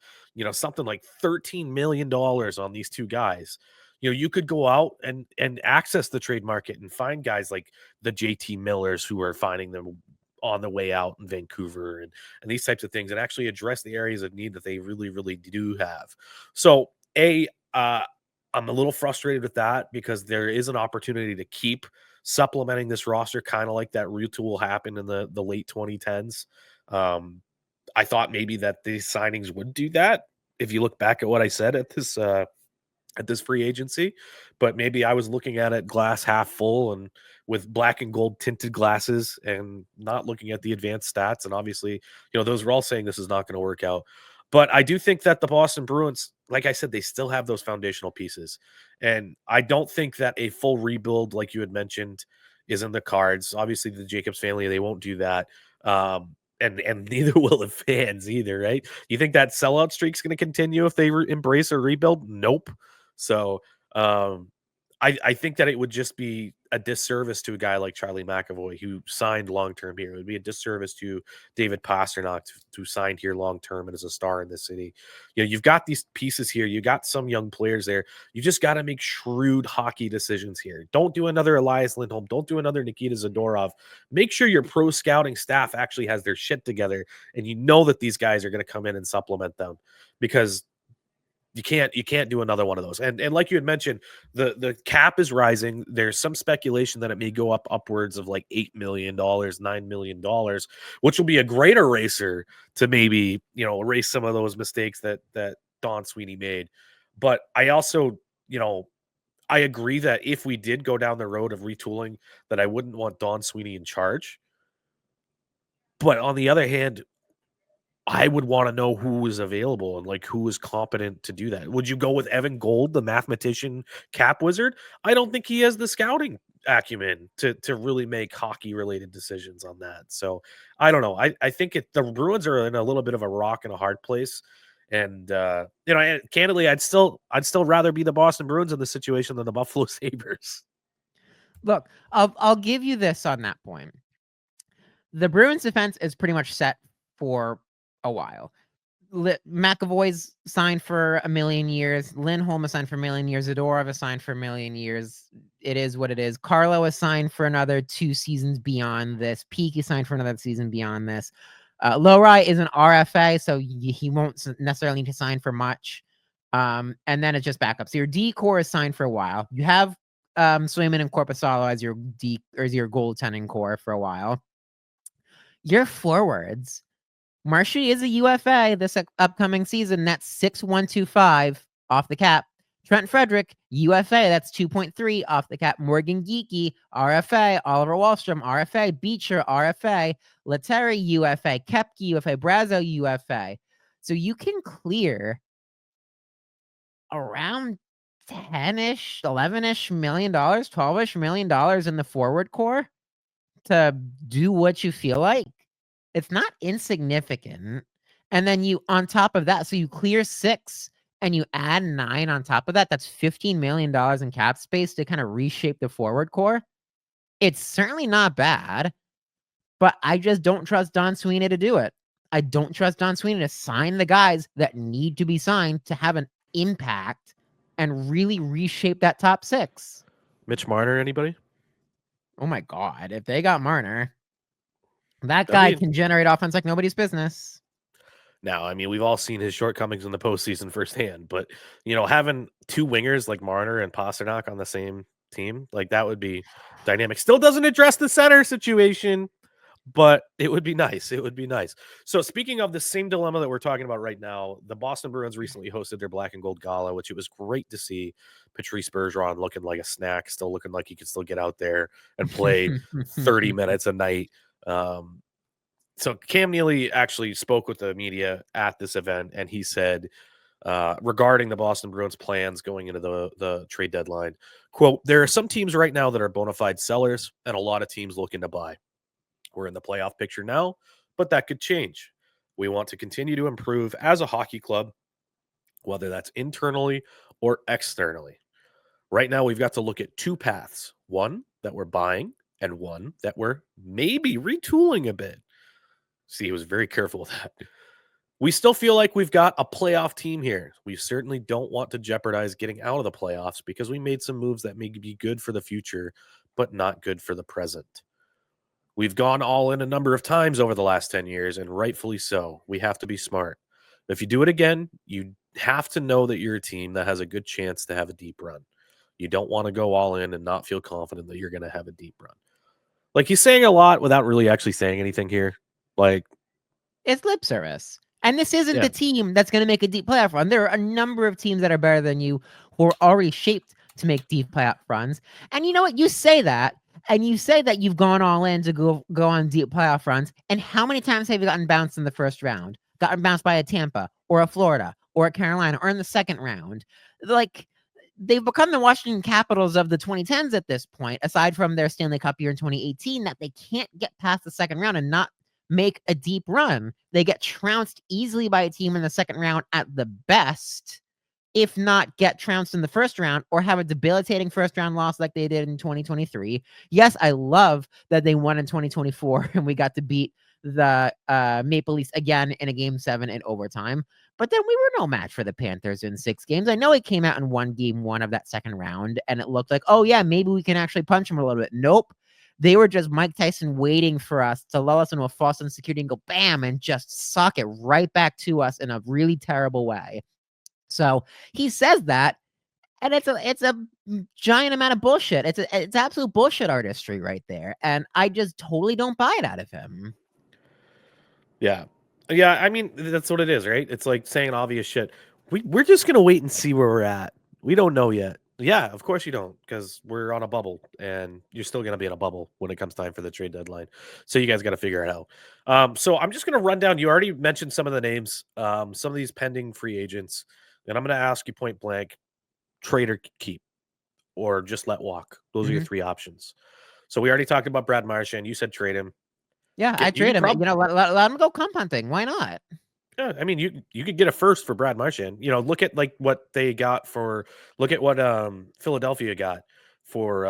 A: something like $13 million on these two guys, you could go out and access the trade market and find guys like the JT Millers who are finding them on the way out in Vancouver and these types of things, and actually address the areas of need that they really, really do have. So I'm a little frustrated with that because there is an opportunity to keep supplementing this roster, kind of like that retool happened in the late 2010s. I thought maybe that these signings would do that. If you look back at what I said at this free agency, but maybe I was looking at it glass half full and with black and gold tinted glasses and not looking at the advanced stats. And obviously, those were all saying this is not going to work out. But I do think that the Boston Bruins, like I said, they still have those foundational pieces. And I don't think that a full rebuild, like you had mentioned, is in the cards. Obviously, the Jacobs family, they won't do that. And neither will the fans either, right? You think that sellout streak's going to continue if they embrace a rebuild? Nope. So I think that it would just be a disservice to a guy like Charlie McAvoy who signed long term here. It would be a disservice to David Pasternak who signed here long term and is a star in this city. You've got these pieces here. You got some young players there. You just got to make shrewd hockey decisions here. Don't do another Elias Lindholm. Don't do another Nikita Zadorov. Make sure your pro scouting staff actually has their shit together and you know that these guys are going to come in and supplement them because you can't do another one of those. And like you had mentioned, the cap is rising. There's some speculation that it may go up upwards of like $8 million, $9 million, which will be a great eraser to maybe, erase some of those mistakes that Don Sweeney made. But I also, I agree that if we did go down the road of retooling, that I wouldn't want Don Sweeney in charge. But on the other hand, I would want to know who is available and like who is competent to do that. Would you go with Evan Gold, the mathematician cap wizard? I don't think he has the scouting acumen to really make hockey related decisions on that. So I don't know. I think the Bruins are in a little bit of a rock and a hard place. And and candidly, I'd still rather be the Boston Bruins in this situation than the Buffalo Sabres.
B: Look, I'll give you this on that point. The Bruins defense is pretty much set for a while. McAvoy's signed for 1 million years. Lindholm is signed for 1 million years. Zadorov is signed for 1 million years. It is what it is. Carlo is signed for another 2 seasons beyond this. Peake is signed for another season beyond this. Lowry is an RFA, so he won't necessarily need to sign for much. And then it's just backup. So your D core is signed for a while. You have Swayman and Korpisalo as your goaltending core for a while. Your forwards, Marshy is a UFA this upcoming season. That's 6,125 off the cap. Trent Frederick, UFA, that's 2.3 off the cap. Morgan Geekie, RFA. Oliver Wahlstrom, RFA. Beecher, RFA. Leteri, UFA. Kepke, UFA. Brazo, UFA. So you can clear around 10-ish, 11-ish million dollars, 12-ish million dollars in the forward core to do what you feel like. It's not insignificant. And then you, on top of that, so you clear 6 and you add 9 on top of that. That's $15 million in cap space to kind of reshape the forward core. It's certainly not bad, but I just don't trust Don Sweeney to do it. I don't trust Don Sweeney to sign the guys that need to be signed to have an impact and really reshape that top 6.
A: Mitch Marner, anybody?
B: Oh my God. If they got Marner, that
A: I
B: guy
A: mean,
B: can generate offense like nobody's business.
A: now, I mean, we've all seen his shortcomings in the postseason firsthand, but having 2 wingers like Marner and Pasternak on the same team, like that would be dynamic. Still doesn't address the center situation, but it would be nice. It would be nice. So speaking of the same dilemma that we're talking about right now, the Boston Bruins recently hosted their Black and Gold Gala, which it was great to see Patrice Bergeron looking like a snack, still looking like he could still get out there and play 30 minutes a night. So Cam Neely actually spoke with the media at this event, and he said regarding the Boston Bruins plans going into the trade deadline, quote, "There are some teams right now that are bona fide sellers and a lot of teams looking to buy. We're in the playoff picture now, but that could change. We want to continue to improve as a hockey club, whether that's internally or externally. Right now, we've got to look at 2 paths, one that we're buying and one that we're maybe retooling a bit." See, he was very careful with that. "We still feel like we've got a playoff team here. We certainly don't want to jeopardize getting out of the playoffs because we made some moves that may be good for the future, but not good for the present. We've gone all in a number of times over the last 10 years, and rightfully so. We have to be smart. If you do it again, you have to know that you're a team that has a good chance to have a deep run. You don't want to go all in and not feel confident that you're going to have a deep run." Like, he's saying a lot without really actually saying anything here. Like,
B: It's lip service. And this isn't
A: yeah.
B: the team that's going to make a deep playoff run. There are a number of teams that are better than you who are already shaped to make deep playoff runs. And you know what? You say that, and you say that you've gone all in to go on deep playoff runs. And how many times have you gotten bounced in the first round? Gotten bounced by a Tampa or a Florida or a Carolina or in the second round? Like, they've become the Washington Capitals of the 2010s at this point, aside from their Stanley Cup year in 2018, that they can't get past the second round and not make a deep run. They get trounced easily by a team in the second round at the best, if not get trounced in the first round or have a debilitating first round loss like they did in 2023. Yes, I love that they won in 2024 and we got to beat the Maple Leafs again in a game 7 in overtime. But then we were no match for the Panthers in 6 games. I know it came out in one game 1 of that second round and it looked like, oh yeah, maybe we can actually punch them a little bit. Nope. They were just Mike Tyson waiting for us to lull us into a false insecurity and go bam and just suck it right back to us in a really terrible way. So he says that, and it's a giant amount of bullshit. It's absolute bullshit artistry right there, and I just totally don't buy it out of him.
A: Yeah. Yeah, I mean, that's what it is, right? It's like saying obvious shit. We're just going to wait and see where we're at. We don't know yet. Yeah, of course you don't, because we're on a bubble, and you're still going to be in a bubble when it comes time for the trade deadline. So you guys got to figure it out. So I'm just going to run down. You already mentioned some of the names, some of these pending free agents, and I'm going to ask you point blank: trade or keep, or just let walk. Those are your 3 options. So we already talked about Brad Marchand. You said trade him.
B: Yeah, I trade him. Let him go comp hunting. Why not?
A: Yeah, I mean, you could get a first for Brad Marchand. Look at like what they got for. Look at what Philadelphia got for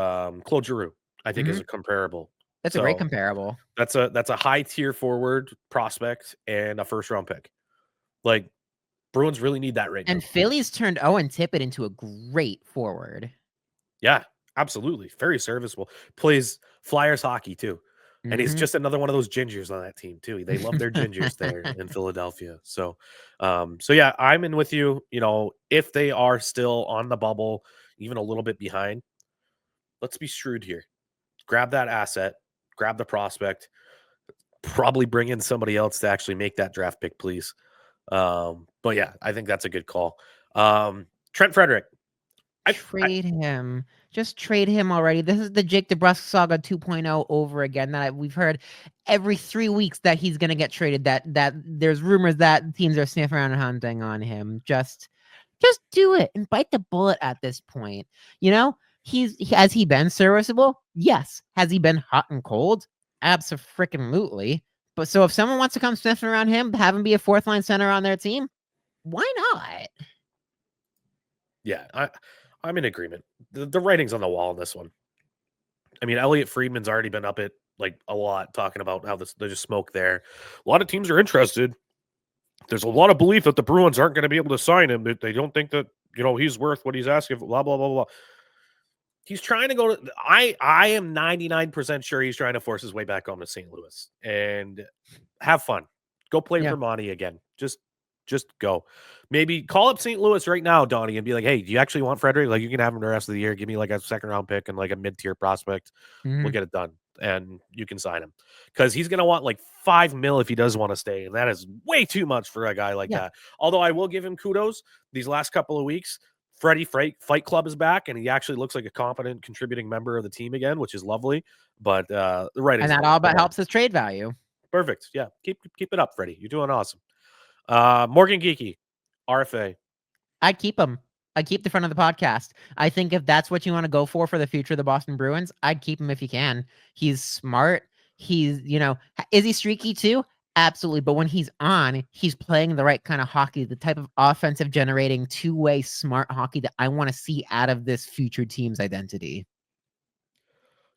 A: Claude Giroux. I think is a comparable.
B: That's a great comparable.
A: That's a high tier forward prospect and a first round pick. Like, Bruins really need that right now.
B: And Phillies turned Owen Tippett into a great forward.
A: Yeah, absolutely, very serviceable. Plays Flyers hockey too. And he's just another one of those gingers on that team too. They love their gingers there in Philadelphia. So yeah, I'm in with you. If they are still on the bubble, even a little bit behind, let's be shrewd here. Grab that asset, grab the prospect, probably bring in somebody else to actually make that draft pick, please. But yeah, I think that's a good call. Trent Frederick.
B: Trade him. Just trade him already. This is the Jake DeBrusk saga 2.0 over again that we've heard every 3 weeks that he's going to get traded, that there's rumors that teams are sniffing around and hunting on him. Just do it and bite the bullet at this point. Has he been serviceable? Yes. Has he been hot and cold? Abso-freaking-lutely. But so if someone wants to come sniffing around him, have him be a fourth line center on their team, why not?
A: Yeah, I'm in agreement. The writing's on the wall in this one. I mean, Elliot Friedman's already been up it like a lot, talking about how there's just smoke there. A lot of teams are interested. There's a lot of belief that the Bruins aren't going to be able to sign him. That they don't think that he's worth what he's asking for. Blah blah blah blah. He's trying to go to. I am 99% sure he's trying to force his way back home to St. Louis and have fun. Go play
B: Yeah.
A: for Monty again. Just go. Maybe call up St. Louis right now, Donnie, and be like, "Hey, do you actually want Frederic? Like, you can have him the rest of the year. Give me like a second round pick and like a mid tier prospect. We'll
B: Mhm.
A: get it done, and you can sign him because he's gonna want like $5 million if he does want to stay, and that is way too much for a guy like
B: Yeah.
A: that. Although I will give him kudos these last couple of weeks. Freddie Fight Club is back, and he actually looks like a competent contributing member of the team again, which is lovely. But the writing's
B: And that
A: on the
B: all but
A: wall.
B: helps his trade value.
A: Perfect. Yeah, keep it up, Freddie. You're doing awesome. Morgan Geekie, RFA.
B: I'd keep him. I'd keep the front of the podcast. I think if that's what you want to go for the future of the Boston Bruins, I'd keep him if you can. He's smart. He's, is he streaky too? Absolutely. But when he's on, he's playing the right kind of hockey, the type of offensive generating two-way smart hockey that I want to see out of this future team's identity.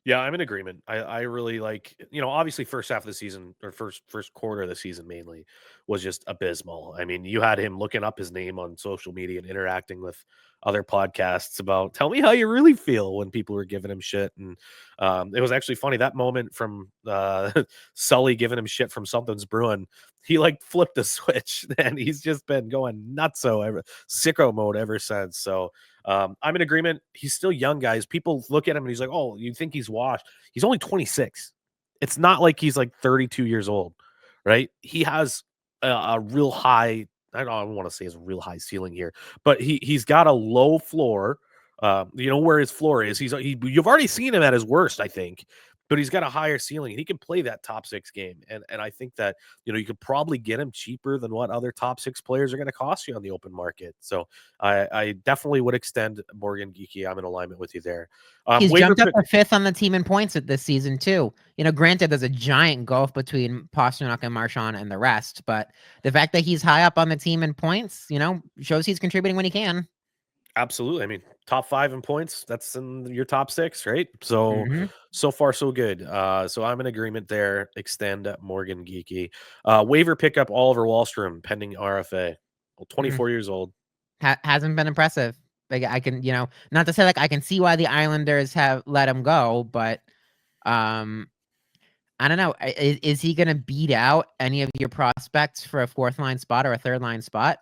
A: Yeah, I'm in agreement. I really like, obviously first half of the season or first quarter of the season mainly was just abysmal. I mean, you had him looking up his name on social media and interacting with other podcasts about tell me how you really feel when people were giving him shit. And it was actually funny that moment from Sully giving him shit from Something's Brewing. He like flipped the switch and he's just been going nutso sicko mode ever since. So I'm in agreement. He's still young, guys. People look at him and he's like, "Oh, you think he's washed?" He's only 26. It's not like he's like 32 years old, right? He has a real high. I don't want to say it's a real high ceiling here, but he's got a low floor. Where his floor is. You've already seen him at his worst, I think, but he's got a higher ceiling and he can play that top six game. And I think that you could probably get him cheaper than what other top six players are going to cost you on the open market. So I definitely would extend Morgan Geekie. I'm in alignment with you there.
B: He's jumped up to 5th on the team in points at this season too. Granted, there's a giant gulf between Pastrnak and Marchand and the rest, but the fact that he's high up on the team in points, shows he's contributing when he can.
A: Absolutely. I mean, top 5 in points. That's in your top 6, right? So so far so good. So I'm in agreement there. Extend Morgan Geekie. Waiver pickup Oliver Wahlstrom pending RFA. Well, 24 years old.
B: Hasn't been impressive. Like I can, not to say like I can see why the Islanders have let him go, but I don't know. Is he going to beat out any of your prospects for a 4th line spot or a 3rd line spot?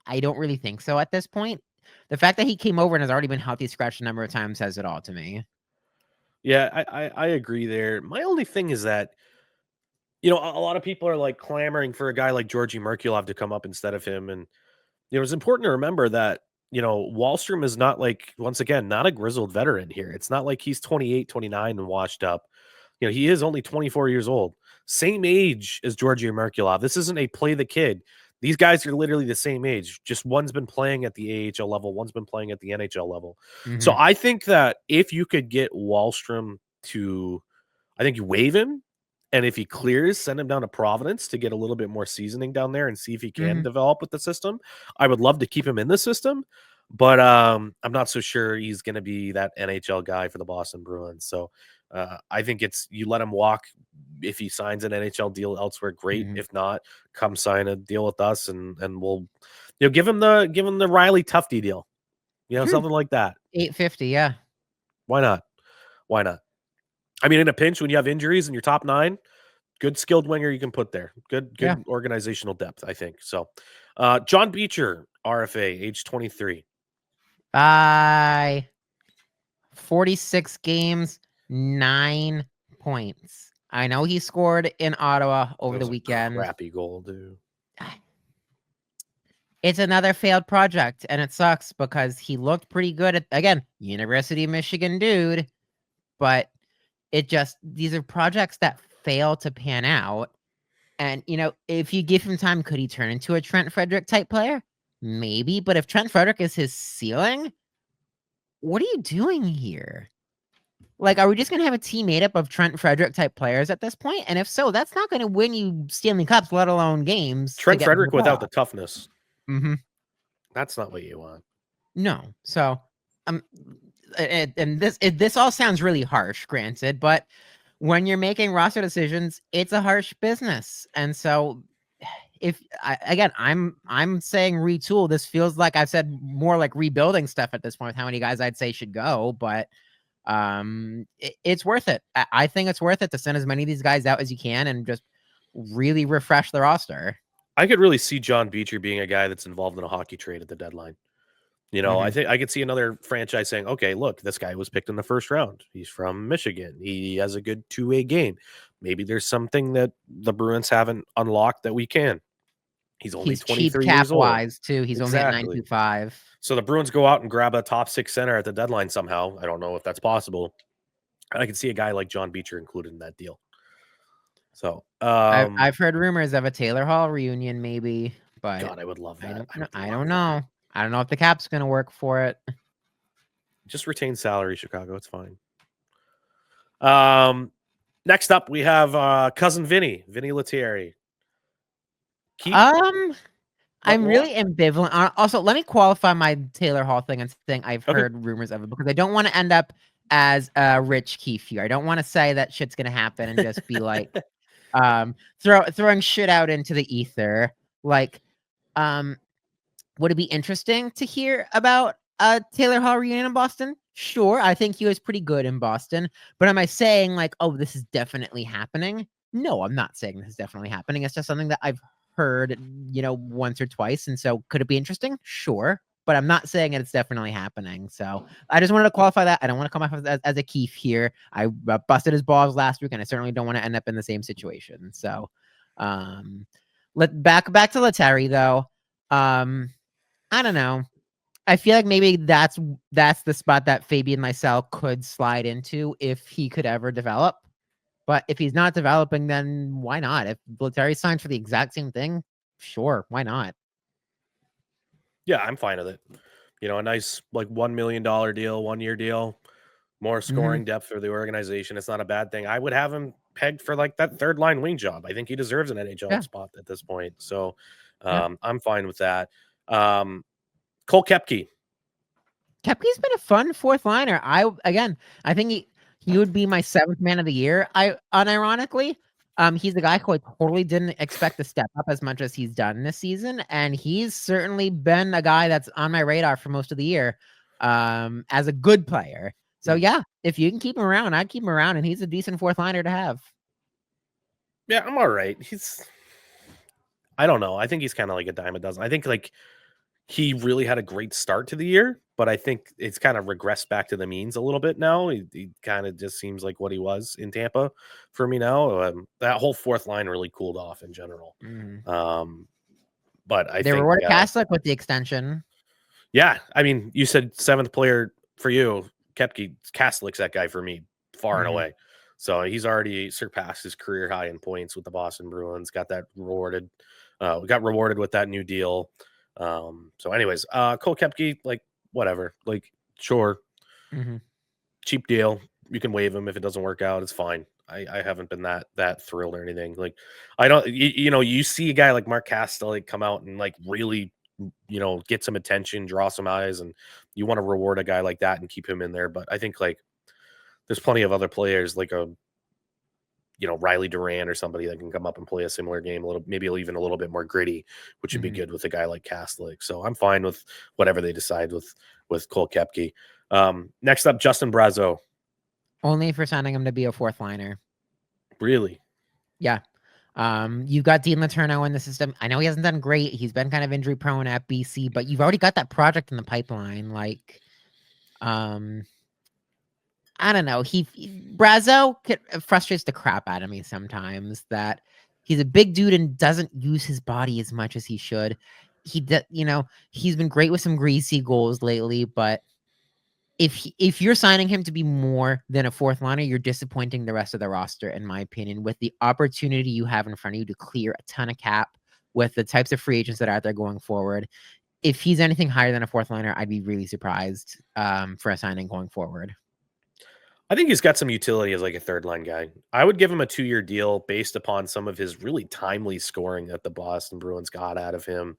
B: I don't really think so at this point. The fact that he came over and has already been healthy scratched a number of times says it all to me.
A: Yeah, I agree there. My only thing is that a lot of people are like clamoring for a guy like Georgi Merkulov to come up instead of him, and it's important to remember that Wahlstrom is not like, once again, not a grizzled veteran here. It's not like he's 28, 29 and washed up. He is only 24 years old, same age as Georgi Merkulov. This isn't a play the kid. These guys are literally the same age. Just one's been playing at the AHL level, one's been playing at the NHL level. So I think that if you could get Wahlstrom I think you waive him, and if he clears, send him down to Providence to get a little bit more seasoning down there and see if he can develop with the system. I would love to keep him in the system, but I'm not so sure he's going to be that NHL guy for the Boston Bruins. So I think you let him walk. If he signs an NHL deal elsewhere, great. If not, come sign a deal with us, and we'll give him the Riley Tufte deal, something like that.
B: $850, yeah.
A: Why not? Why not? I mean, in a pinch when you have injuries in your top 9, good skilled winger you can put there. Good organizational depth, I think. So, John Beecher, RFA, age 23.
B: Bye. 46 games, 9 points. I know he scored in Ottawa over the weekend.
A: Crappy goal, dude.
B: It's another failed project, and it sucks because he looked pretty good at, again, University of Michigan dude, but these are projects that fail to pan out. And, if you give him time, could he turn into a Trent Frederic type player? Maybe, but if Trent Frederic is his ceiling, what are you doing here? Like, are we just gonna have a team made up of Trent Frederick type players at this point? And if so, that's not gonna win you Stanley Cups, let alone games to
A: Trent
B: get to the
A: Frederick without the
B: playoffs.
A: toughness.
B: Mhm.
A: That's not what you want.
B: No. So, um, and this all sounds really harsh, granted, but when you're making roster decisions, it's a harsh business. And so, again, I'm saying retool. This feels like I've said more like rebuilding stuff at this point with how many guys I'd say should go, but it's worth it. I think it's worth it to send as many of these guys out as you can and just really refresh the roster.
A: I could really see John Beecher being a guy that's involved in a hockey trade at the deadline. You know, I think I could see another franchise saying, okay, look, this guy was picked in the first round. He's from Michigan. He has a good two-way game. Maybe there's something that the Bruins haven't unlocked that we can. He's only
B: He's cheap
A: 23
B: cap
A: years old.
B: wise too. He's only at
A: Exactly.
B: 925.
A: So the Bruins go out and grab a top 6 center at the deadline somehow. I don't know if that's possible. I can see a guy like John Beecher included in that deal. So
B: I've heard rumors of a Taylor Hall reunion, maybe, but
A: God, I would love that.
B: I don't know. I don't know if the cap's gonna work for it.
A: Just retain salary, Chicago. It's fine. Next up, we have cousin Vinny Lettieri.
B: I'm really ambivalent. Also, let me qualify my Taylor Hall thing and saying I've heard rumors of it because I don't want to end up as Rich Keefe here. I don't want to say that shit's gonna happen and just be like, throwing shit out into the ether. Like, would it be interesting to hear about a Taylor Hall reunion in Boston? Sure, I think he was pretty good in Boston. But am I saying like, oh, this is definitely happening? No, I'm not saying this is definitely happening. It's just something that I've heard, once or twice. And so could it be interesting? Sure. But I'm not saying that it's definitely happening. So I just wanted to qualify that. I don't want to come off as a Keefe here. I busted his balls last week, and I certainly don't want to end up in the same situation. So back to Lettieri, though. I don't know. I feel like maybe that's the spot that Fabian Lysell could slide into if he could ever develop. But if he's not developing, then why not? If Lettieri signed for the exact same thing, sure, why not?
A: Yeah, I'm fine with it. A nice like $1 million deal, 1-year deal, more scoring depth for the organization. It's not a bad thing. I would have him pegged for like that third line wing job. I think he deserves an NHL spot at this point. So I'm fine with that. Cole Koepke.
B: Koepke's been a fun fourth liner. I think he would be my 7th man of the year. Unironically, he's the guy who I totally didn't expect to step up as much as he's done this season, and he's certainly been a guy that's on my radar for most of the year, as a good player. So yeah, if you can keep him around, I'd keep him around, and he's a decent fourth liner to have.
A: Yeah, I'm all right. I don't know. I think he's kind of like a dime a dozen. I think like he really had a great start to the year, but I think it's kind of regressed back to the means a little bit now. He kind of just seems like what he was in Tampa for me now. That whole fourth line really cooled off in general. But they
B: rewarded Kaslik with the extension.
A: Yeah, I mean, you said 7th player for you. Koepke, Kaslik's that guy for me, far and away. So he's already surpassed his career high in points with the Boston Bruins. Got that rewarded. Got rewarded with that new deal. So anyways, Cole Koepke, like whatever, like sure, cheap deal. You can waive him if it doesn't work out. It's fine. I haven't been that thrilled or anything. Like I don't, you see a guy like Mark Kastelik come out and like really, get some attention, draw some eyes, and you want to reward a guy like that and keep him in there. But I think like there's plenty of other players like Riley Duran or somebody that can come up and play a similar game, maybe even a little bit more gritty, which would be good with a guy like Kastelik. So I'm fine with whatever they decide with Cole Koepke. Next up, Justin Brazeau.
B: Only for signing him to be a fourth liner.
A: Really?
B: Yeah. You've got Dean Letourneau in the system. I know he hasn't done great. He's been kind of injury prone at BC, but you've already got that project in the pipeline. Like, I don't know. Brazeau frustrates the crap out of me sometimes that he's a big dude and doesn't use his body as much as he should. He's been great with some greasy goals lately, but if you're signing him to be more than a fourth liner, you're disappointing the rest of the roster, in my opinion, with the opportunity you have in front of you to clear a ton of cap with the types of free agents that are out there going forward. If he's anything higher than a fourth liner, I'd be really surprised for a signing going forward.
A: I think he's got some utility as like a third line guy. I would give him a 2-year deal based upon some of his really timely scoring that the Boston Bruins got out of him,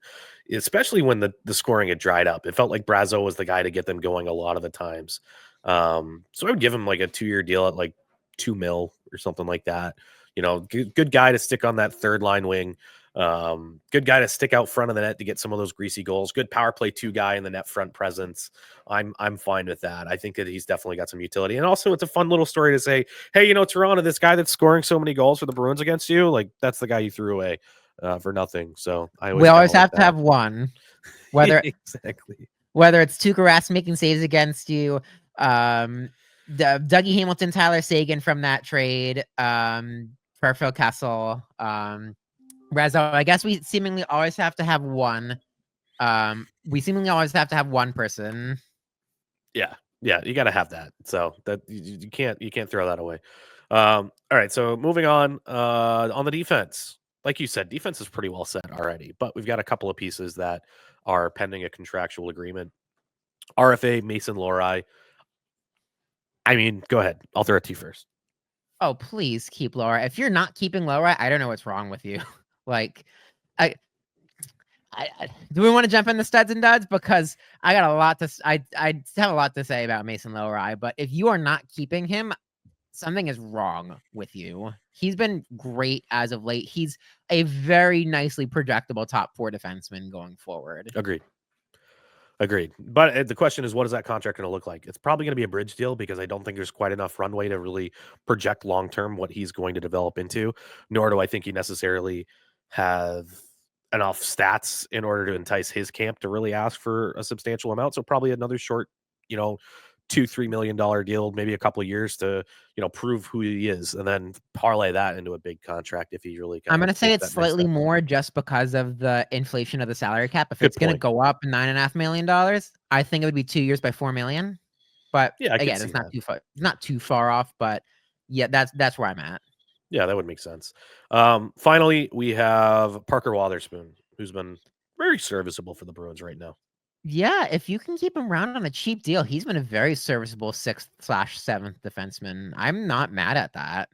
A: especially when the scoring had dried up. It felt like Brazo was the guy to get them going a lot of the times. So I would give him like a 2-year deal at like 2 mil or something like that. Good guy to stick on that third line wing. Good guy to stick out front of the net to get some of those greasy goals. Good power play 2 guy in the net front presence. I'm fine with that. I think that he's definitely got some utility. And also it's a fun little story to say, hey, Toronto, this guy that's scoring so many goals for the Bruins against you, like that's the guy you threw away for nothing. So I
B: We
A: always kind
B: always
A: of like
B: have to
A: that.
B: have one, whether
A: Exactly.
B: whether it's Tuukka Rask making saves against you, Dougie Hamilton, Tyler Seguin from that trade, for Phil Kessel, Rezo. I guess we seemingly always have to have one. We seemingly always have to have one person.
A: Yeah. Yeah, you got to have that. So that you can't throw that away. All right, so moving on the defense. Like you said, defense is pretty well set already, but we've got a couple of pieces that are pending a contractual agreement. RFA, Mason Lohrei. I mean, go ahead. I'll throw it to you first.
B: Oh, please keep Laura. If you're not keeping Laura, I don't know what's wrong with you. Like, I, do we want to jump into studs and duds? Because I got a lot to. I have a lot to say about Mason Lohrei, but if you are not keeping him, something is wrong with you. He's been great as of late. He's a very nicely projectable top 4 defenseman going forward.
A: Agreed. But the question is, what is that contract going to look like? It's probably going to be a bridge deal because I don't think there's quite enough runway to really project long term what he's going to develop into. Nor do I think he necessarily have enough stats in order to entice his camp to really ask for a substantial amount. So probably another short, $2-3 million deal, maybe a couple of years to prove who he is, and then parlay that into a big contract if he really
B: I'm
A: kind of
B: gonna say
A: takes
B: it's
A: that next
B: slightly
A: step.
B: more just because of the inflation of the salary cap. If
A: Good
B: it's gonna
A: point.
B: go up $9.5 million, I think it would be 2 years by $4 million. But
A: Yeah, I could
B: again,
A: see
B: it's not
A: that.
B: too far. It's not too far off. But yeah, that's where I'm at.
A: Yeah, that would make sense. Finally, we have Parker Wotherspoon, who's been very serviceable for the Bruins right now.
B: Yeah, if you can keep him around on a cheap deal, he's been a very serviceable 6/7th defenseman. I'm not mad at that.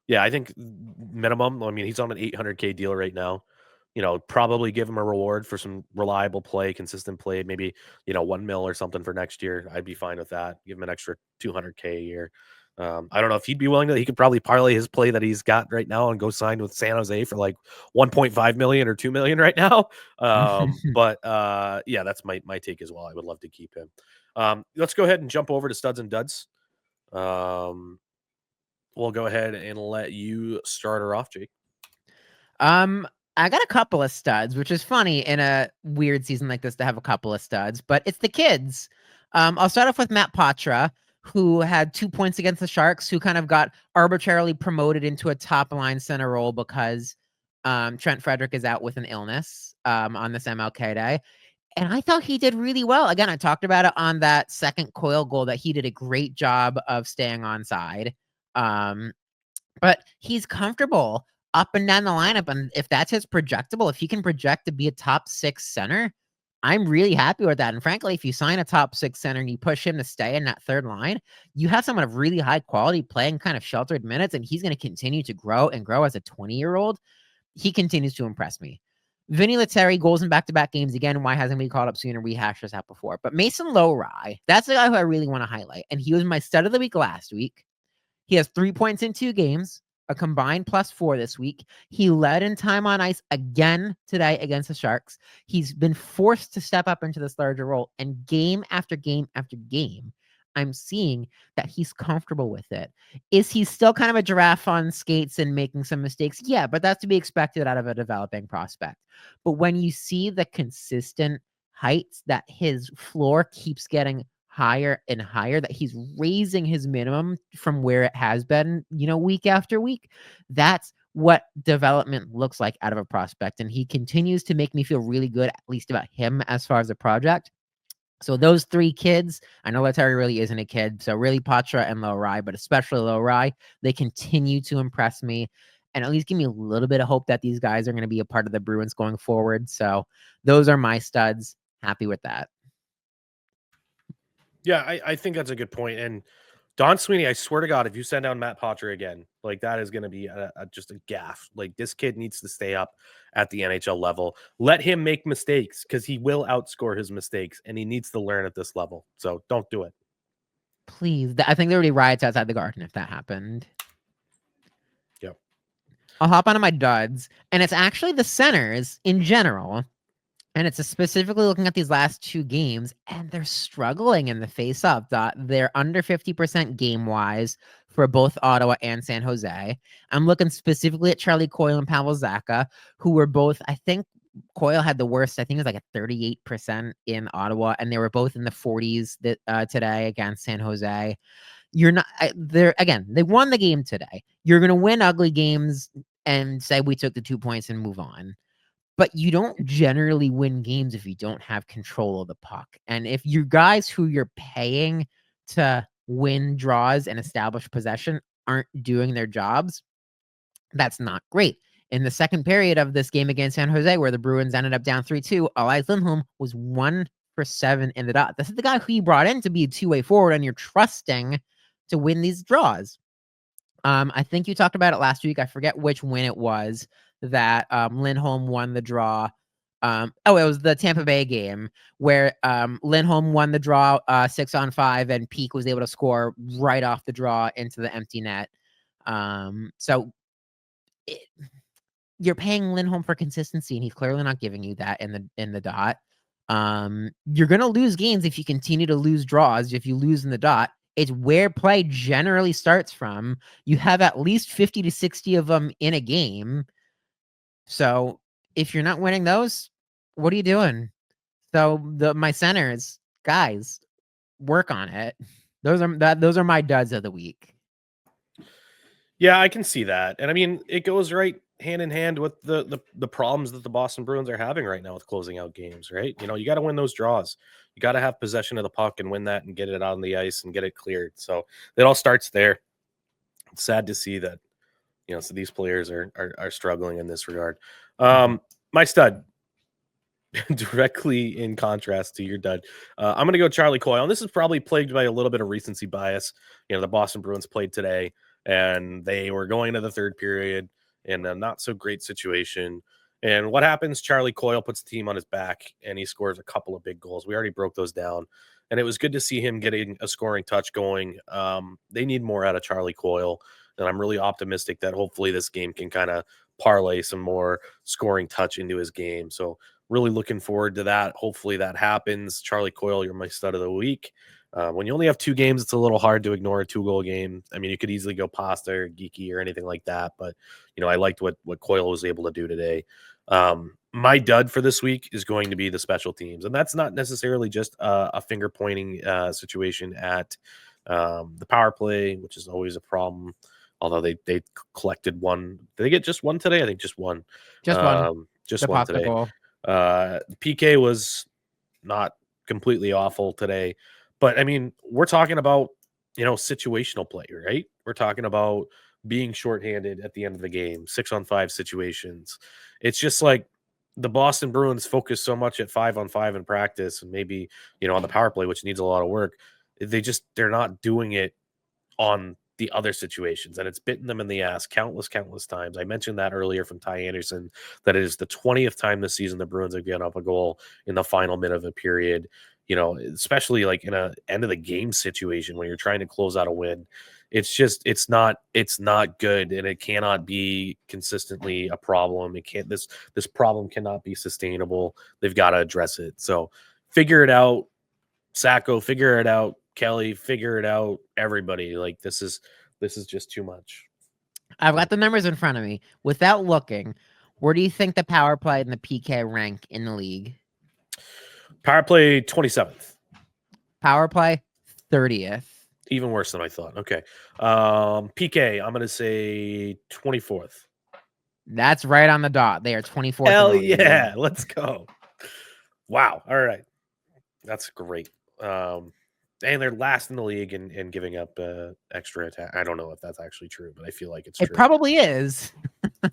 A: Yeah, I think minimum. I mean, he's on an 800K deal right now. Probably give him a reward for some reliable play, consistent play, maybe 1 mil or something for next year. I'd be fine with that. Give him an extra 200K a year. I don't know if he'd be willing to. He could probably parlay his play that he's got right now and go sign with San Jose for like 1.5 million or 2 million right now. But yeah, that's my take as well. I would love to keep him. Let's go ahead and jump over to studs and duds. We'll go ahead and let you start her off, Jake.
B: I got a couple of studs, which is funny in a weird season like this to have a couple of studs, but it's the kids. I'll start off with Matt Patra, who had 2 points against the Sharks, who kind of got arbitrarily promoted into a top line center role because Trent Frederick is out with an illness on this MLK day. And I thought he did really well. Again, I talked about it on that second Coyle goal that he did a great job of staying on side. But he's comfortable up and down the lineup. And if that's his projectable, if he can project to be a top 6 center, I'm really happy with that. And frankly, if you sign a top 6 center and you push him to stay in that third line, you have someone of really high quality playing kind of sheltered minutes, and he's going to continue to grow and grow as a 20-year-old. He continues to impress me. Vinny Lettieri goals in back-to-back games. Again, why hasn't he called up sooner? We hashed this out before. But Mason Lohrei, that's the guy who I really want to highlight. And he was my stud of the week last week. He has 3 points in 2 games, a combined +4 this week. He led in time on ice again today against the Sharks. He's been forced to step up into this larger role, and game after game after game, I'm seeing that he's comfortable with it. Is he still kind of a giraffe on skates and making some mistakes? Yeah, but that's to be expected out of a developing prospect. But when you see the consistent heights that his floor keeps getting higher and higher, that he's raising his minimum from where it has been, week after week, that's what development looks like out of a prospect. And he continues to make me feel really good, at least about him as far as a project. So those 3 kids, I know Lettieri really isn't a kid, so really Patra and Lohrei, but especially Lohrei, they continue to impress me and at least give me a little bit of hope that these guys are going to be a part of the Bruins going forward. So those are my studs. Happy with that.
A: Yeah, I think that's a good point. And Don Sweeney, I swear to God, if you send down Matt Potter again, like that is going to be just a gaffe. Like this kid needs to stay up at the NHL level. Let him make mistakes because he will outscore his mistakes, and he needs to learn at this level. So don't do it.
B: Please. I think there would be riots outside the Garden if that happened.
A: Yep.
B: I'll hop onto my duds, and it's actually the centers in general. And it's specifically looking at these last 2 games, and they're struggling in the face-off dot. They're under 50% game-wise for both Ottawa and San Jose. I'm looking specifically at Charlie Coyle and Pavel Zacha, who were both, I think Coyle had the worst, I think it was like a 38% in Ottawa, and they were both in the 40s today against San Jose. You're not, they're, again, they won the game today. You're going to win ugly games and say we took the 2 points and move on. But you don't generally win games if you don't have control of the puck. And if you guys who you're paying to win draws and establish possession aren't doing their jobs, that's not great. In the second period of this game against San Jose, where the Bruins ended up down 3-2, Elias Lindholm was 1 for 7 in the dot. This is the guy who you brought in to be a two-way forward, and you're trusting to win these draws. I think you talked about it last week. I forget which win it was that Lindholm won the draw. It was the Tampa Bay game where Lindholm won the draw 6-on-5, and Peak was able to score right off the draw into the empty net. You're paying Lindholm for consistency, and he's clearly not giving you that in the dot. You're gonna lose games if you continue to lose draws. If you lose in the dot, it's where play generally starts from. You have at least 50 to 60 of them in a game. So if you're not winning those, what are you doing? So my centers, guys, work on it. Those are my duds of the week.
A: Yeah, I can see that. And I mean, it goes right hand in hand with the problems that the Boston Bruins are having right now with closing out games, right? You know, you got to win those draws. You got to have possession of the puck and win that and get it out on the ice and get it cleared. So it all starts there. It's sad to see that, you know, so these players are struggling in this regard. My stud, directly in contrast to your dud, I'm going to go Charlie Coyle. And this is probably plagued by a little bit of recency bias. You know, the Boston Bruins played today, and they were going into the third period in a not so great situation. And what happens? Charlie Coyle puts the team on his back, and he scores a couple of big goals. We already broke those down, and it was good to see him getting a scoring touch going. They need more out of Charlie Coyle, and I'm really optimistic that hopefully this game can kind of parlay some more scoring touch into his game. So really looking forward to that. Hopefully that happens. Charlie Coyle, you're my stud of the week. When you only have 2 games, it's a little hard to ignore a 2-goal game. I mean, you could easily go Pasta or Geeky or anything like that, but you know, I liked what Coyle was able to do today. My dud for this week is going to be the special teams, and that's not necessarily just a finger pointing situation at the power play, which is always a problem. Although they collected one, did they get just one today? I think just one.
B: Just one.
A: Just one today. PK was not completely awful today. But I mean, we're talking about, you know, situational play, right? We're talking about being shorthanded at the end of the game, 6-on-5 situations. It's just like the Boston Bruins focus so much at 5-on-5 in practice, and maybe, you know, on the power play, which needs a lot of work. They're not doing it on the other situations, and it's bitten them in the ass countless times. I mentioned that earlier from Ty Anderson, that it is the 20th time this season the Bruins have given up a goal in the final minute of a period. You know, especially like in a end of the game situation when you're trying to close out a win. It's not good, and it cannot be consistently a problem. This problem cannot be sustainable. They've got to address it. So figure it out, Sacco, figure it out, Kelly, figure it out, everybody. Like this is just too much.
B: I've got the numbers in front of me. Without looking, where do you think the power play and the PK rank in the league?
A: Power play 27th.
B: Power play 30th.
A: Even worse than I thought. Okay. PK, I'm going to say 24th.
B: That's right on the dot. They are 24th.
A: Hell yeah. Let's go. Wow. All right. That's great. And they're last in the league in giving up extra attack. I don't know if that's actually true, but I feel like it's true.
B: It probably is.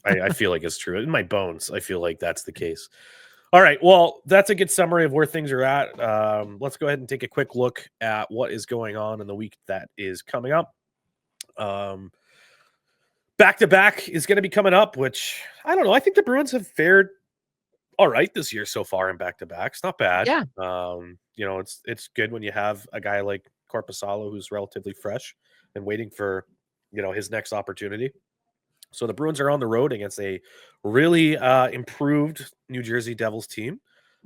A: I feel like it's true. In my bones, I feel like that's the case. All right. Well, that's a good summary of where things are at. Let's go ahead and take a quick look at what is going on in the week that is coming up. Back to back is going to be coming up, which I don't know. I think the Bruins have fared all right this year so far in back to backs. Not bad.
B: Yeah.
A: It's good when you have a guy like Korpisalo who's relatively fresh and waiting for his next opportunity. So the Bruins are on the road against a really improved New Jersey Devils team.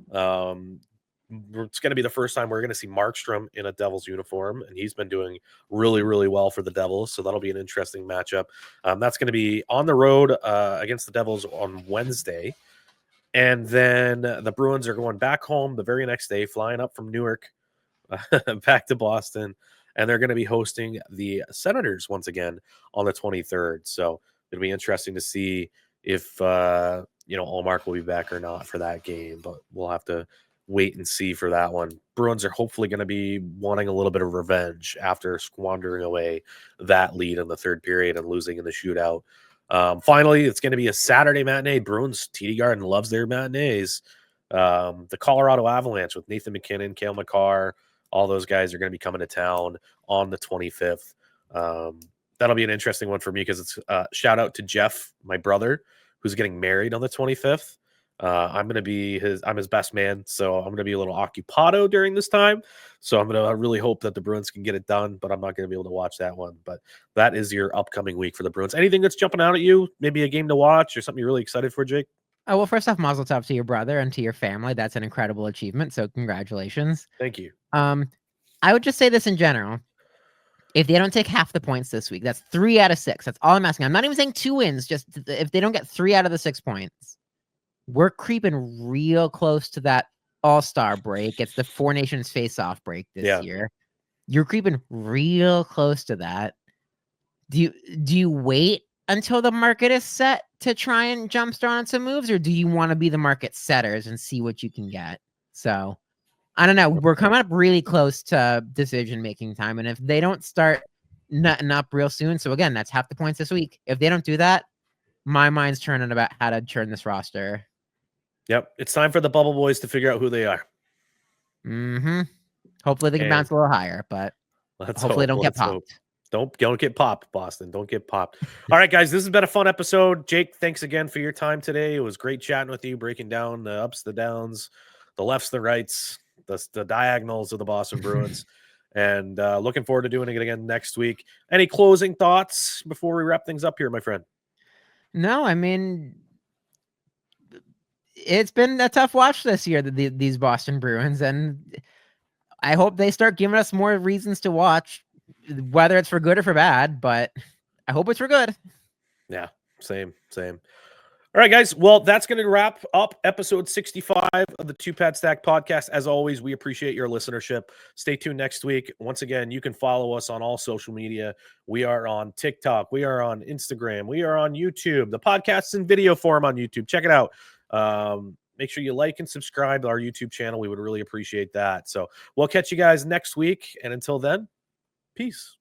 A: It's going to be the first time we're going to see Markstrom in a Devils uniform, and he's been doing really, really well for the Devils. So that'll be an interesting matchup. That's going to be on the road against the Devils on Wednesday. And then the Bruins are going back home the very next day, flying up from Newark back to Boston. And they're going to be hosting the Senators once again on the 23rd. So it'll be interesting to see if, Allmark will be back or not for that game. But we'll have to wait and see for that one. Bruins are hopefully going to be wanting a little bit of revenge after squandering away that lead in the third period and losing in the shootout. Finally, it's going to be a Saturday matinee. Bruins TD Garden loves their matinees. The Colorado Avalanche with Nathan McKinnon, Cale Makar, all those guys are going to be coming to town on the 25th. That'll be an interesting one for me because it's shout out to Jeff, my brother, who's getting married on the 25th. I'm his best man, so I'm going to be a little occupado during this time. So I'm going to really hope that the Bruins can get it done, but I'm not going to be able to watch that one. But that is your upcoming week for the Bruins. Anything that's jumping out at you? Maybe a game to watch or something you're really excited for, Jake?
B: Oh, well, first off, mazel tov to your brother and to your family. That's an incredible achievement. So congratulations.
A: Thank you.
B: I would just say this in general. If they don't take half the points this week, that's 3 out of 6. That's all I'm asking. I'm not even saying 2 wins. Just if they don't get 3 out of the 6 points, we're creeping real close to that All-Star break. It's the Four Nations face-off break this year. You're creeping real close to that. Do you wait until the market is set to try and jumpstart on some moves, or do you want to be the market setters and see what you can get? So I don't know. We're coming up really close to decision-making time, and if they don't start nutting up real soon, so again, that's half the points this week. If they don't do that, my mind's turning about how to turn this roster.
A: Yep. It's time for the Bubble Boys to figure out who they are.
B: Mm-hmm. Hopefully they can bounce a little higher, but hopefully don't get popped.
A: Don't get popped, Boston. Don't get popped. All right, guys, this has been a fun episode. Jake, thanks again for your time today. It was great chatting with you, breaking down the ups, the downs, the lefts, the rights, the diagonals of the Boston Bruins. And looking forward to doing it again next week. Any closing thoughts before we wrap things up here, my friend?
B: No, I mean, it's been a tough watch this year, these Boston Bruins, and I hope they start giving us more reasons to watch, whether it's for good or for bad, but I hope it's for good.
A: Yeah, same. All right, guys. Well, that's going to wrap up episode 65 of the Two Pad Stack podcast. As always, we appreciate your listenership. Stay tuned next week. Once again, you can follow us on all social media. We are on TikTok. We are on Instagram. We are on YouTube. The podcast's in video form on YouTube. Check it out. Make sure you like and subscribe to our YouTube channel. We would really appreciate that. So we'll catch you guys next week. And until then, peace.